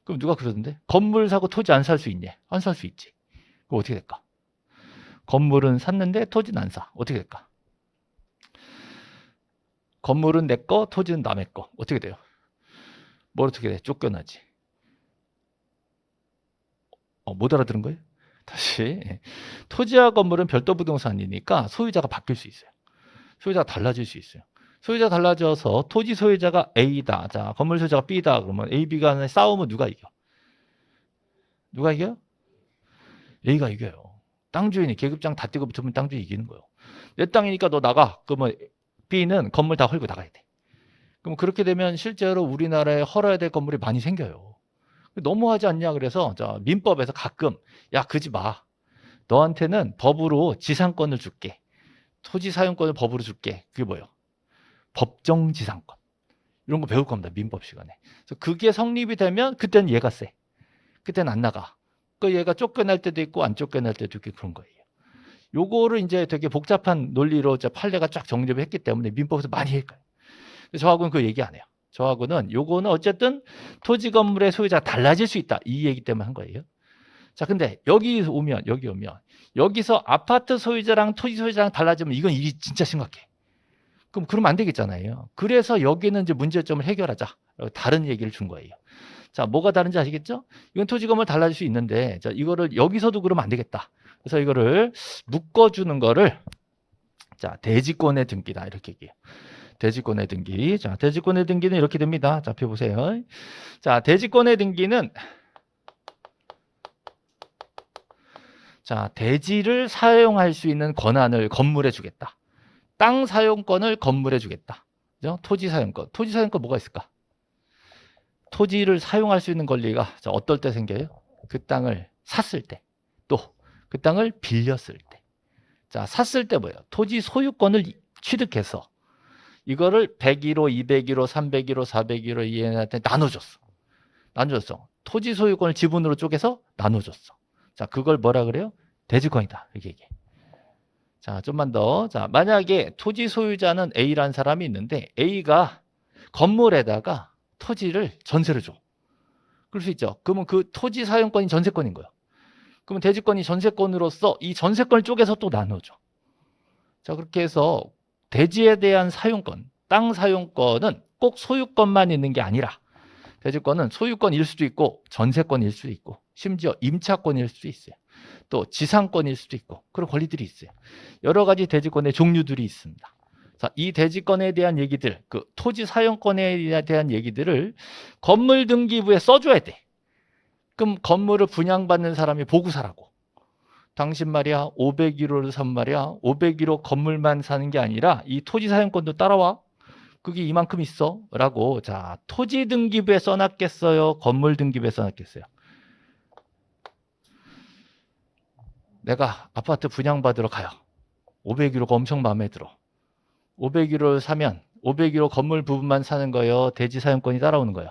그럼 누가 그러던데? 건물 사고 토지 안 살 수 있냐? 안 살 수 있지. 그럼 어떻게 될까? 건물은 샀는데 토지는 안 사. 어떻게 될까? 건물은 내 거, 토지는 남의 거. 어떻게 돼요? 뭘 어떻게 돼? 쫓겨나지. 못 알아들은 거예요? 다시. 토지와 건물은 별도 부동산이니까 소유자가 바뀔 수 있어요. 소유자가 달라질 수 있어요. 소유자가 달라져서 토지 소유자가 A다. 자, 건물 소유자가 B다. 그러면 A, B가 간에 싸우면 누가 이겨? 누가 이겨요? A가 이겨요. 땅 주인이 계급장 다 떼고 붙으면 땅 주인이 이기는 거예요. 내 땅이니까 너 나가. 그러면 B는 건물 다 헐고 나가야 돼. 그럼 그렇게 되면 실제로 우리나라에 헐어야 될 건물이 많이 생겨요. 너무하지 않냐 그래서 자, 민법에서 가끔 야, 그지 마. 너한테는 법으로 지상권을 줄게. 토지 사용권을 법으로 줄게. 그게 뭐예요? 법정 지상권. 이런 거 배울 겁니다. 민법 시간에. 그래서 그게 성립이 되면 그때는 얘가 세. 그때는 안 나가. 그 얘가 쫓겨날 때도 있고 안 쫓겨날 때도 있고 그런 거예요. 요거를 이제 되게 복잡한 논리로 이제 판례가 쫙 정립을 했기 때문에 민법에서 많이 할 거예요. 저하고는 그 얘기 안 해요. 저하고는 요거는 어쨌든 토지 건물의 소유자가 달라질 수 있다. 이 얘기 때문에 한 거예요. 자, 근데 여기 오면 여기서 아파트 소유자랑 토지 소유자랑 달라지면 이건 일이 진짜 심각해. 그럼 그러면 안 되겠잖아요. 그래서 여기는 이제 문제점을 해결하자. 다른 얘기를 준 거예요. 자, 뭐가 다른지 아시겠죠? 이건 토지 건물 달라질 수 있는데, 자, 이거를 여기서도 그러면 안 되겠다. 그래서 이거를 묶어주는 거를, 자, 대지권의 등기다. 이렇게 얘기해요. 대지권의 등기. 자, 대지권의 등기는 이렇게 됩니다. 자, 펴보세요. 자, 대지권의 등기는, 자, 대지를 사용할 수 있는 권한을 건물에 주겠다. 땅 사용권을 건물에 주겠다. 그죠? 토지 사용권. 토지 사용권 뭐가 있을까? 토지를 사용할 수 있는 권리가 자, 어떨 때 생겨요? 그 땅을 샀을 때. 또 그 땅을 빌렸을 때. 자, 샀을 때 뭐예요? 토지 소유권을 취득해서 이거를 101호, 201호, 301호, 401호 이해한테 나눠줬어. 나눠줬어. 토지 소유권을 지분으로 쪼개서 나눠줬어. 자, 그걸 뭐라 그래요? 대지권이다. 이게. 자, 좀만 더. 자, 만약에 토지 소유자는 A라는 사람이 있는데 A가 건물에다가 토지를 전세를 줘. 그럴 수 있죠. 그러면 그 토지 사용권이 전세권인 거예요. 그러면 대지권이 전세권으로서 이 전세권을 쪼개서 또 나눠줘. 자, 그렇게 해서 대지에 대한 사용권, 땅 사용권은 꼭 소유권만 있는 게 아니라 대지권은 소유권일 수도 있고 전세권일 수도 있고 심지어 임차권일 수도 있어요. 또 지상권일 수도 있고 그런 권리들이 있어요. 여러 가지 대지권의 종류들이 있습니다. 자, 이 대지권에 대한 얘기들, 그 토지 사용권에 대한 얘기들을 건물 등기부에 써줘야 돼. 그럼 건물을 분양받는 사람이 보고 사라고. 당신 말이야 501호를 산 말이야 501호 건물만 사는 게 아니라 이 토지 사용권도 따라와. 그게 이만큼 있어 라고. 자, 토지 등기부에 써놨겠어요? 건물 등기부에 써놨겠어요? 내가 아파트 분양받으러 가요. 501호가 엄청 마음에 들어. 501호를 사면 501호 건물 부분만 사는 거예요? 대지 사용권이 따라오는 거예요?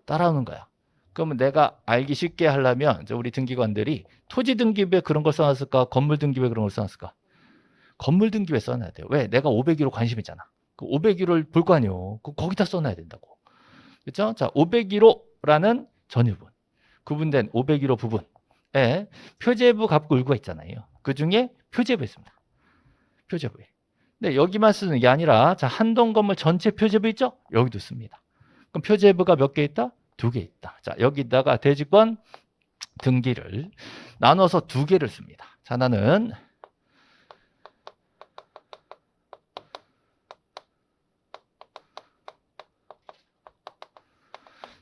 따라오는 거야. 그러면 내가 알기 쉽게 하려면 우리 등기관들이 토지 등기부에 그런 걸 써놨을까? 건물 등기부에 그런 걸 써놨을까? 건물 등기부에 써놔야 돼요. 왜? 내가 501호 관심 있잖아. 그 501호를 볼 거 아니에요. 거기다 써놔야 된다고. 그렇죠? 자, 501호라는 전유분, 구분된 501호 부분에 표제부 갑구 을구가 있잖아요. 그 중에 표제부 있습니다. 표제부에. 근데 여기만 쓰는 게 아니라 자, 한동 건물 전체 표제부 있죠? 여기도 씁니다. 그럼 표제부가 몇 개 있다? 2개 있다. 자, 여기다가 대지권 등기를 나눠서 2개를 씁니다. 자, 나는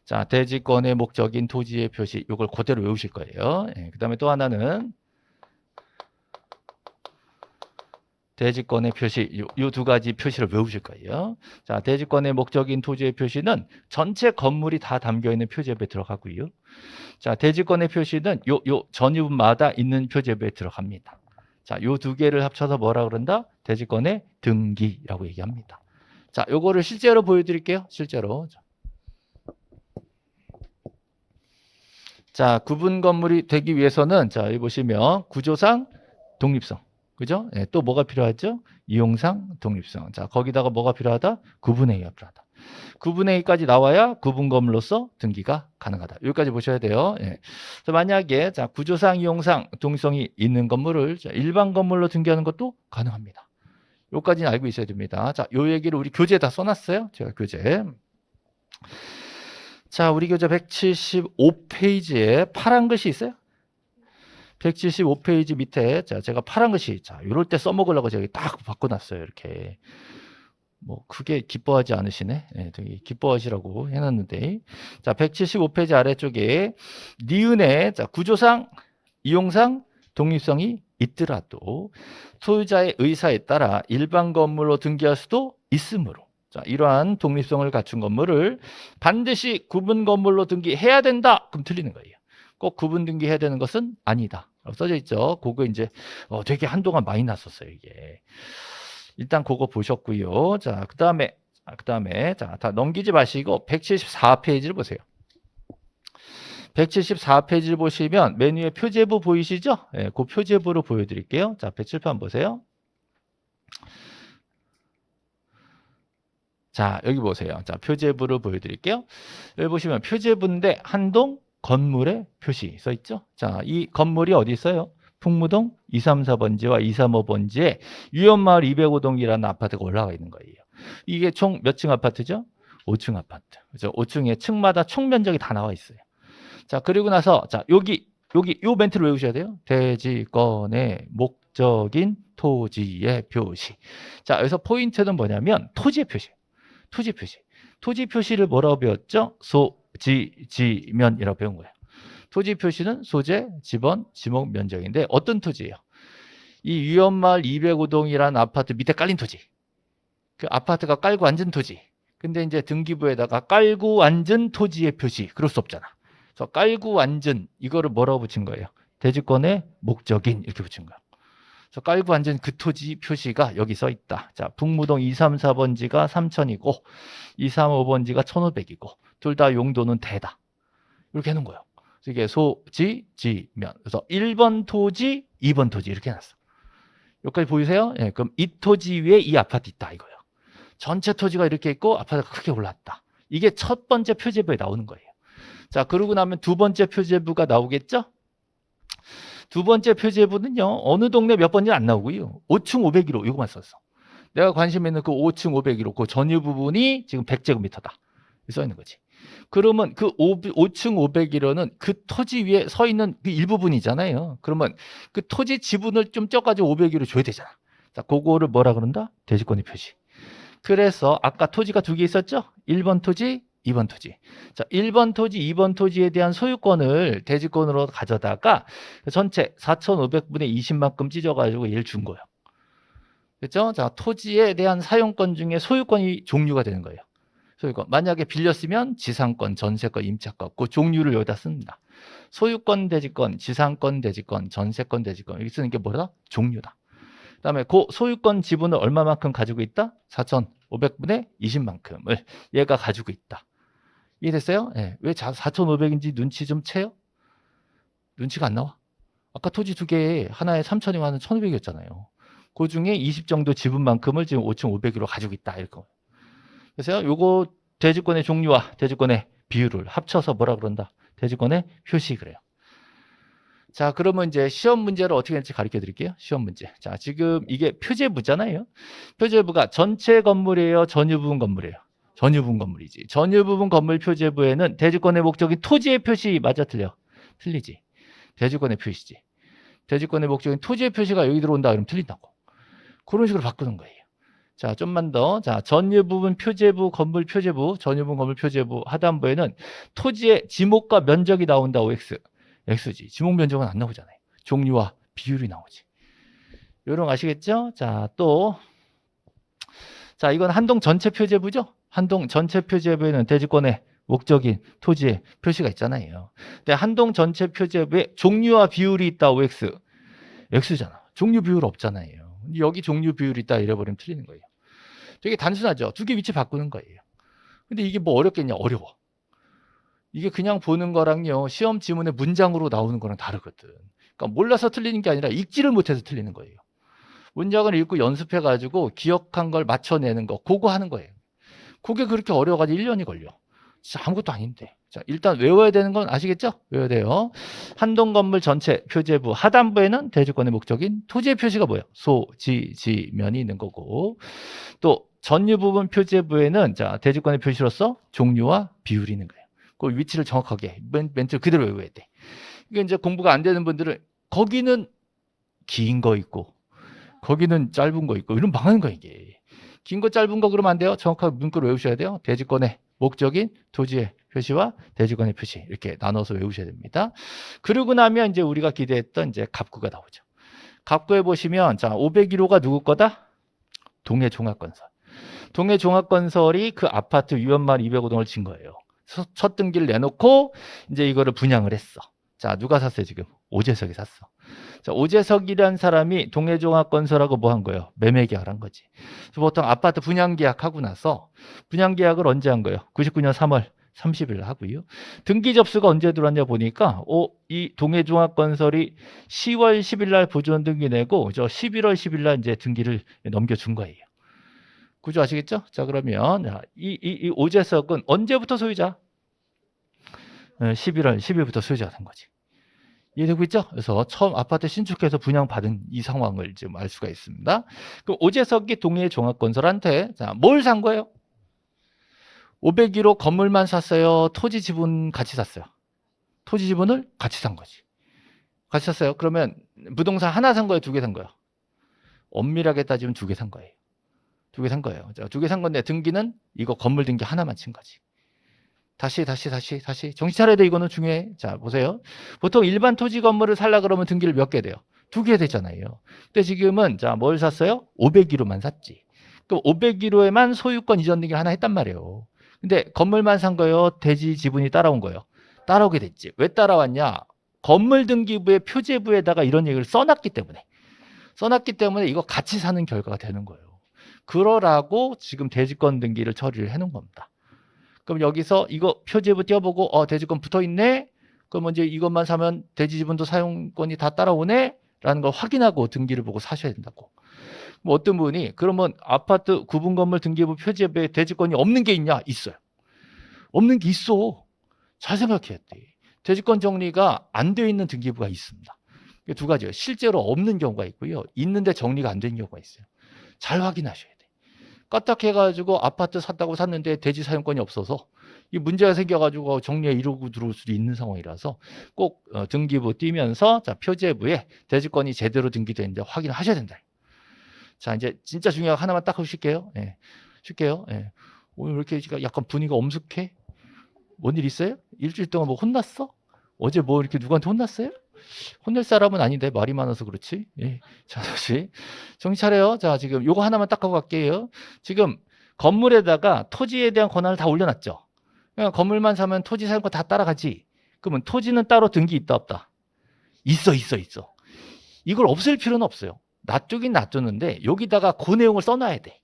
자, 대지권의 목적인 토지의 표시, 이걸 그대로 외우실 거예요. 그 다음에 또 하나는 대지권의 표시, 이 2가지 표시를 외우실 거예요. 자, 대지권의 목적인 토지의 표시는 전체 건물이 다 담겨있는 표제부에 들어가고요. 자, 대지권의 표시는 요 전유분마다 있는 표제부에 들어갑니다. 자, 요 2개를 합쳐서 뭐라 그런다? 대지권의 등기라고 얘기합니다. 자, 요거를 실제로 보여드릴게요. 실제로. 자, 구분 건물이 되기 위해서는 자, 여기 보시면 구조상 독립성. 그죠? 예, 또 뭐가 필요하죠? 이용상 독립성. 자, 거기다가 뭐가 필요하다? 구분행위가 필요하다. 구분행위까지 나와야 구분 건물로서 등기가 가능하다. 여기까지 보셔야 돼요. 예. 그래서 만약에 자, 구조상, 이용상 독립성이 있는 건물을 자, 일반 건물로 등기하는 것도 가능합니다. 여기까지는 알고 있어야 됩니다. 자, 요 얘기를 우리 교재에 다 써놨어요. 제가 교재. 자, 우리 교재 175페이지에 파란 글씨 있어요? 175페이지 밑에 자, 제가 파란 글씨 자, 요럴 때 써먹으려고 제가 딱 바꿔놨어요. 이렇게 뭐 크게 기뻐하지 않으시네. 네, 되게 기뻐하시라고 해놨는데 자, 175페이지 아래쪽에 니은의 자, 구조상, 이용상 독립성이 있더라도 소유자의 의사에 따라 일반 건물로 등기할 수도 있으므로 자, 이러한 독립성을 갖춘 건물을 반드시 구분 건물로 등기해야 된다. 그럼 틀리는 거예요. 꼭 구분 등기해야 되는 것은 아니다. 써져 있죠. 그거 이제 되게 한동안 많이 났었어요. 이게. 일단 그거 보셨고요. 자, 그다음에 자, 다 넘기지 마시고 174페이지를 보세요. 174페이지를 보시면 메뉴에 표제부 보이시죠? 네, 그 표제부로 보여드릴게요. 자, 107판 보세요. 자, 여기 보세요. 자, 표제부를 보여드릴게요. 여기 보시면 표제부인데 한동 건물의 표시 써 있죠? 자, 이 건물이 어디 있어요? 풍무동 234번지와 235번지에 유연마을 205동이라는 아파트가 올라가 있는 거예요. 이게 총 몇 층 아파트죠? 5층 아파트. 그죠? 5층에 층마다 총 면적이 다 나와 있어요. 자, 그리고 나서 자, 여기 요 멘트를 외우셔야 돼요. 대지권의 목적인 토지의 표시. 자, 여기서 포인트는 뭐냐면 토지의 표시. 토지 표시. 토지 표시를 뭐라고 배웠죠? 소지지면이라고 배운 거예요. 토지 표시는 소재, 지번, 지목, 면적인데 어떤 토지예요? 이 위원마을 205동이라는 아파트 밑에 깔린 토지. 그 아파트가 깔고 앉은 토지. 근데 이제 등기부에다가 깔고 앉은 토지의 표시. 그럴 수 없잖아. 그래서 깔고 앉은 이거를 뭐라고 붙인 거예요? 대지권의 목적인 이렇게 붙인 거예요. 그래서 깔고 앉은 그 토지 표시가 여기 써 있다. 자, 북무동 234번지가 3,000이고 235번지가 1,500이고 둘 다 용도는 대다. 이렇게 해놓은 거예요. 그래서 이게 소지, 지면. 그래서 1번 토지, 2번 토지 이렇게 해놨어. 여기까지 보이세요? 예, 그럼 이 토지 위에 이 아파트 있다 이거예요. 전체 토지가 이렇게 있고 아파트가 크게 올랐다. 이게 첫 번째 표제부에 나오는 거예요. 자, 그러고 나면 두 번째 표제부가 나오겠죠? 두 번째 표제부는요. 어느 동네 몇 번지 안 나오고요. 5층 501호 이거만 썼어. 내가 관심 있는 그 5층 501호 그 전유 부분이 지금 100제곱미터다. 써 있는 거지. 그러면 그 5층 501호는 그 토지 위에 서 있는 그 일부분이잖아요. 그러면 그 토지 지분을 좀 쪄가지고 501호 줘야 되잖아. 자, 그거를 뭐라 그런다? 대지권의 표시. 그래서 아까 토지가 두 개 있었죠? 1번 토지, 2번 토지. 자, 1번 토지, 2번 토지에 대한 소유권을 대지권으로 가져다가 전체 4,500분의 20만큼 찢어가지고 얘를 준 거예요. 그렇죠? 자, 토지에 대한 사용권 중에 소유권이 종류가 되는 거예요. 소유권. 만약에 빌렸으면 지상권, 전세권, 임차권. 그 종류를 여기다 씁니다. 소유권 대지권, 지상권 대지권, 전세권 대지권. 여기 쓰는 게 뭐다? 종류다. 그 다음에 그 소유권 지분을 얼마만큼 가지고 있다? 4,500분의 20만큼을 얘가 가지고 있다. 이해됐어요? 예. 왜 4,500인지 눈치 좀 채요? 눈치가 안 나와? 아까 토지 두 개에 하나에 3,000이고 하나는 1,500이었잖아요. 그 중에 20 정도 지분만큼을 지금 5,500으로 가지고 있다. 이렇게. 그래서 요거 대지권의 종류와 대지권의 비율을 합쳐서 뭐라 그런다? 대지권의 표시 그래요. 자, 그러면 이제 시험 문제를 어떻게 할지 가르쳐 드릴게요. 시험 문제. 자, 지금 이게 표제부잖아요. 표제부가 전체 건물이에요? 전유 부분 건물이에요? 전유 부분 건물이지. 전유 부분 건물 표제부에는 대지권의 목적인 토지의 표시 맞아 틀려? 틀리지. 대지권의 표시지. 대지권의 목적인 토지의 표시가 여기 들어온다 그러면 틀린다고. 그런 식으로 바꾸는 거예요. 자, 좀만 더. 자, 전유 부분 표제부, 건물 표제부, 전유 부분 건물 표제부 하단부에는 토지의 지목과 면적이 나온다. OX. X지. 지목 면적은 안 나오잖아요. 종류와 비율이 나오지. 요런 거 아시겠죠? 자, 또. 자, 이건 한동 전체 표제부죠? 한동 전체 표제부에는 대지권의 목적인 토지의 표시가 있잖아요. 근데 한동 전체 표제부에 종류와 비율이 있다. OX. X잖아. 종류 비율 없잖아요. 여기 종류 비율이 있다. 이래버리면 틀리는 거예요. 되게 단순하죠. 두 개 위치 바꾸는 거예요. 근데 이게 뭐 어렵겠냐? 어려워. 이게 그냥 보는 거랑요. 시험 지문의 문장으로 나오는 거랑 다르거든. 그러니까 몰라서 틀리는 게 아니라 읽지를 못해서 틀리는 거예요. 문장을 읽고 연습해가지고 기억한 걸 맞춰내는 거. 그거 하는 거예요. 그게 그렇게 어려워가지고 1년이 걸려. 진짜 아무것도 아닌데. 자, 일단 외워야 되는 건 아시겠죠? 외워야 돼요. 한동 건물 전체 표제부 하단부에는 대지권의 목적인 토지의 표시가 뭐예요? 소, 지, 지면이 있는 거고 또 전유 부분 표제부에는 자, 대지권의 표시로서 종류와 비율이 있는 거예요. 그 위치를 정확하게 멘트를 그대로 외워야 돼. 이게 이제 공부가 안 되는 분들은 거기는 긴 거 있고 거기는 짧은 거 있고 이런 망하는 거야 이게. 긴 거 짧은 거 그러면 안 돼요. 정확하게 문구를 외우셔야 돼요. 대지권의 목적인 토지의 표시와 대지권의 표시 이렇게 나눠서 외우셔야 됩니다. 그러고 나면 이제 우리가 기대했던 이제 갑구가 나오죠. 갑구에 보시면 자 501호가 누구 거다? 동해종합건설. 동해종합건설이 그 아파트 위원마을 205동을 진 거예요. 첫 등기를 내놓고 이제 이거를 분양을 했어. 자, 누가 샀어요 지금? 오재석이 샀어. 자, 오재석이란 사람이 동해종합건설하고 뭐 한 거예요? 매매 계약을 한 거지. 그래서 보통 아파트 분양 계약하고 나서 분양 계약을 언제 한 거예요? 99년 3월 30일 하고요. 등기 접수가 언제 들어왔냐 보니까 이 동해종합건설이 10월 10일 날 보존 등기 내고 저 11월 10일 날 이제 등기를 넘겨준 거예요. 구조 아시겠죠? 자, 그러면 이 오재석은 언제부터 소유자? 11월 10일부터 소유자가 된 거지. 이해되고 있죠? 그래서 처음 아파트 신축해서 분양받은 이 상황을 지금 알 수가 있습니다. 그럼 오재석이 동해 종합건설한테 자, 뭘 산 거예요? 501호 건물만 샀어요? 토지 지분 같이 샀어요? 토지 지분을 같이 산 거지. 같이 샀어요? 그러면 부동산 하나 산 거예요? 두 개 산 거예요? 엄밀하게 따지면 두 개 산 거예요. 두 개 산 거예요. 두 개 산 건데 등기는 이거 건물 등기 하나만 친 거지. 다시 정신 차려야 돼. 이거는 중요해. 자, 보세요. 보통 일반 토지 건물을 살라 그러면 등기를 몇 개 돼요? 두 개 되잖아요. 근데 지금은 자, 뭘 샀어요? 501호만 샀지. 그럼 501호에만 소유권 이전 등기를 하나 했단 말이에요. 근데 건물만 산 거예요? 대지 지분이 따라온 거예요? 따라오게 됐지. 왜 따라왔냐? 건물 등기부의 표제부에다가 이런 얘기를 써놨기 때문에 이거 같이 사는 결과가 되는 거예요. 그러라고 지금 대지권 등기를 처리를 해놓은 겁니다. 그럼 여기서 이거 표제부 띄워보고 대지권 붙어있네? 그럼 이제 이것만 사면 대지 지분도 사용권이 다 따라오네? 라는 걸 확인하고 등기를 보고 사셔야 된다고. 뭐 어떤 분이 그러면 아파트 구분 건물 등기부 표제부에 대지권이 없는 게 있냐? 있어요. 없는 게 있어. 잘 생각해야 돼. 대지권 정리가 안 되어 있는 등기부가 있습니다. 두 가지예요. 실제로 없는 경우가 있고요. 있는데 정리가 안 된 경우가 있어요. 잘 확인하셔야 돼. 까딱해가지고 아파트 샀다고 샀는데 대지 사용권이 없어서 이 문제가 생겨가지고 정리에 이러고 들어올 수도 있는 상황이라서 꼭 등기부 띄면서 자, 표제부에 대지권이 제대로 등기되는지 확인하셔야 된다. 자, 이제 진짜 중요한 거 하나만 딱 하실게요. 예, 쉴게요. 예. 오늘 왜 이렇게 약간 분위기가 엄숙해? 뭔 일 있어요? 일주일 동안 뭐 혼났어? 어제 뭐 이렇게 누구한테 혼났어요? 혼낼 사람은 아닌데 말이 많아서 그렇지. 예. 자, 다시 정신 차려요. 자, 지금 요거 하나만 딱 하고 갈게요. 지금 건물에다가 토지에 대한 권한을 다 올려놨죠. 그러니까 건물만 사면 토지 사용권 다 따라가지. 그러면 토지는 따로 등기 있다 없다? 있어. 이걸 없앨 필요는 없어요. 놔두긴 놔두는데 여기다가 그 내용을 써놔야 돼.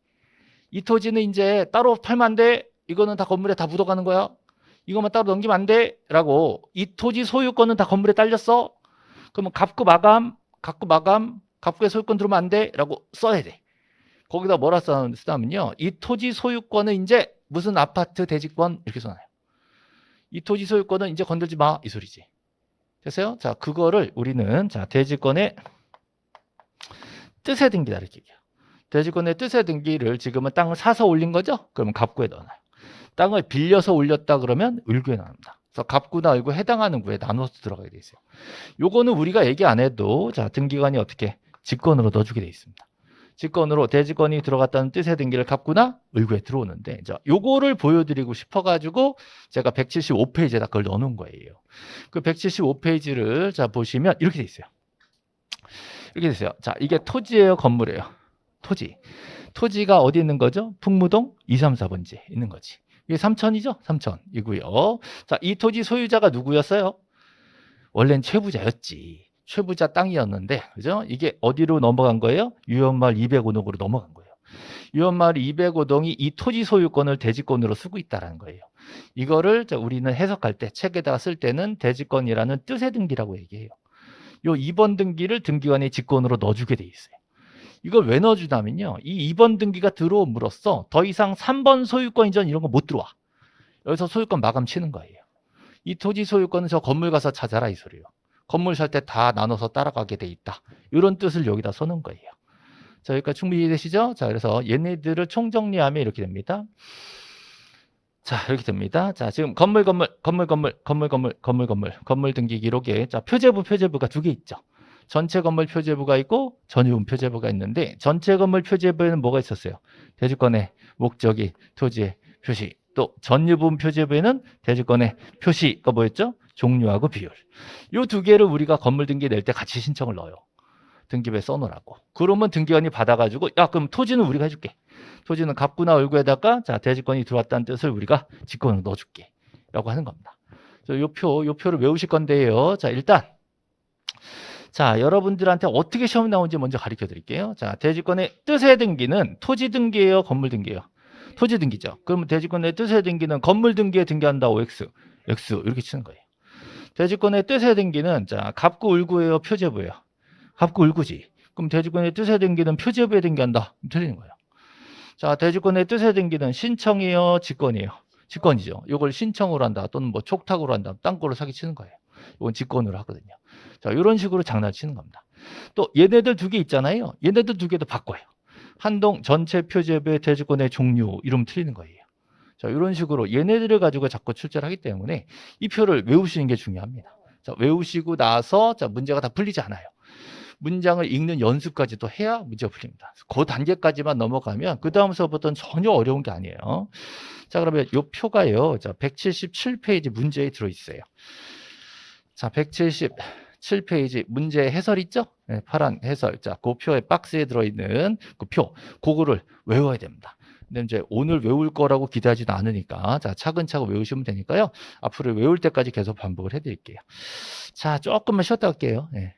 이 토지는 이제 따로 팔면 안 돼. 이거는 다 건물에 다 묻어가는 거야. 이것만 따로 넘기면 안 돼. 라고 이 토지 소유권은 다 건물에 딸렸어. 그러면 갑구 마감, 갑구의 소유권 들어오면 안 돼. 라고 써야 돼. 거기다 뭐라 쓰냐면요. 이 토지 소유권은 이제 무슨 아파트 대지권 이렇게 써놔요. 이 토지 소유권은 이제 건들지 마. 이 소리지. 됐어요? 자, 그거를 우리는 자, 대지권의 뜻의 등기다 이렇게 얘기해요. 대지권의 뜻의 등기를 지금은 땅을 사서 올린 거죠? 그러면 갑구에 넣어놔요. 땅을 빌려서 올렸다 그러면 을구에 나옵니다. 그래서 갑구나 을구 해당하는 구에 나눠서 들어가게 돼 있어요. 요거는 우리가 얘기 안 해도 자, 등기관이 어떻게 직권으로 넣어주게 돼 있습니다. 직권으로 대지권이 들어갔다는 뜻의 등기를 갑구나 을구에 들어오는데 자, 요거를 보여드리고 싶어가지고 제가 175페이지에다 그걸 넣어놓은 거예요. 그 175페이지를 자 보시면 이렇게 돼 있어요. 이렇게 됐어요. 자, 이게 토지예요, 건물이에요? 토지. 토지가 어디 있는 거죠? 풍무동 234번지에 있는 거지. 이게 삼천이죠? 삼천이고요. 자, 이 토지 소유자가 누구였어요? 원래는 최부자였지. 최부자 땅이었는데, 그죠? 이게 어디로 넘어간 거예요? 유연마을 205동으로 넘어간 거예요. 유연마을 205동이 이 토지 소유권을 대지권으로 쓰고 있다는 거예요. 이거를 우리는 해석할 때, 책에다가 쓸 때는 대지권이라는 뜻의 등기라고 얘기해요. 요 2번 등기를 등기관의 직권으로 넣어주게 돼 있어요. 이걸 왜 넣어주냐면요. 이 2번 등기가 들어옴으로써 더 이상 3번 소유권 이전 이런 거 못 들어와. 여기서 소유권 마감 치는 거예요. 이 토지 소유권은 저 건물 가서 찾아라 이 소리예요. 건물 살 때 다 나눠서 따라가게 돼 있다. 이런 뜻을 여기다 써놓은 거예요. 자, 여기까지 충분히 이해되시죠? 자, 그래서 얘네들을 총정리하면 이렇게 됩니다. 자, 이렇게 됩니다. 자, 지금 건물 등기 기록에 자, 표제부가 두 개 있죠. 전체 건물 표제부가 있고 전유분 표제부가 있는데 전체 건물 표제부에는 뭐가 있었어요? 대지권의 목적이 토지의 표시. 또 전유분 표제부에는 대지권의 표시가 뭐였죠? 종류하고 비율. 이 두 개를 우리가 건물 등기 낼 때 같이 신청을 넣어요. 등기부에 써놓으라고. 그러면 등기관이 받아가지고 야, 그럼 토지는 우리가 해줄게. 토지는 갑구나 을구에다가 자, 대지권이 들어왔다는 뜻을 우리가 직권으로 넣어줄게. 라고 하는 겁니다. 요 표를 외우실 건데요. 자, 일단 자, 여러분들한테 어떻게 시험 나오는지 먼저 가르쳐 드릴게요. 자, 대지권의 뜻의 등기는 토지 등기예요, 건물 등기예요? 토지 등기죠. 그러면 대지권의 뜻의 등기는 건물 등기에 등기한다, OX. X 이렇게 치는 거예요. 대지권의 뜻의 등기는 자, 갑구 을구예요, 표제부예요? 갑구 을구지. 그럼 대지권의 뜻의 등기는 표제부에 등기한다. 틀리는 거예요. 자, 대지권의 뜻에 담기는 신청이요, 직권이에요. 직권이죠. 이걸 신청으로 한다 또는 뭐 촉탁으로 한다, 땅굴을 사기치는 거예요. 이건 직권으로 하거든요. 자, 이런 식으로 장난치는 겁니다. 또 얘네들 두 개 있잖아요. 얘네들 두 개도 바꿔요. 한동 전체 표제부의 대지권의 종류 이름 틀리는 거예요. 자, 이런 식으로 얘네들을 가지고 자꾸 출제를 하기 때문에 이 표를 외우시는 게 중요합니다. 자, 외우시고 나서 자, 문제가 다 풀리지 않아요. 문장을 읽는 연습까지도 해야 문제가 풀립니다. 그 단계까지만 넘어가면 그 다음서부터는 전혀 어려운 게 아니에요. 자, 그러면 이 표가요. 자, 177페이지 문제에 들어있어요. 자, 177페이지 문제 해설 있죠? 네, 파란 해설. 자, 그 표에 박스에 들어있는 그 표, 그거를 외워야 됩니다. 근데 이제 오늘 외울 거라고 기대하지도 않으니까, 자, 차근차근 외우시면 되니까요. 앞으로 외울 때까지 계속 반복을 해드릴게요. 자, 조금만 쉬었다 갈게요. 네.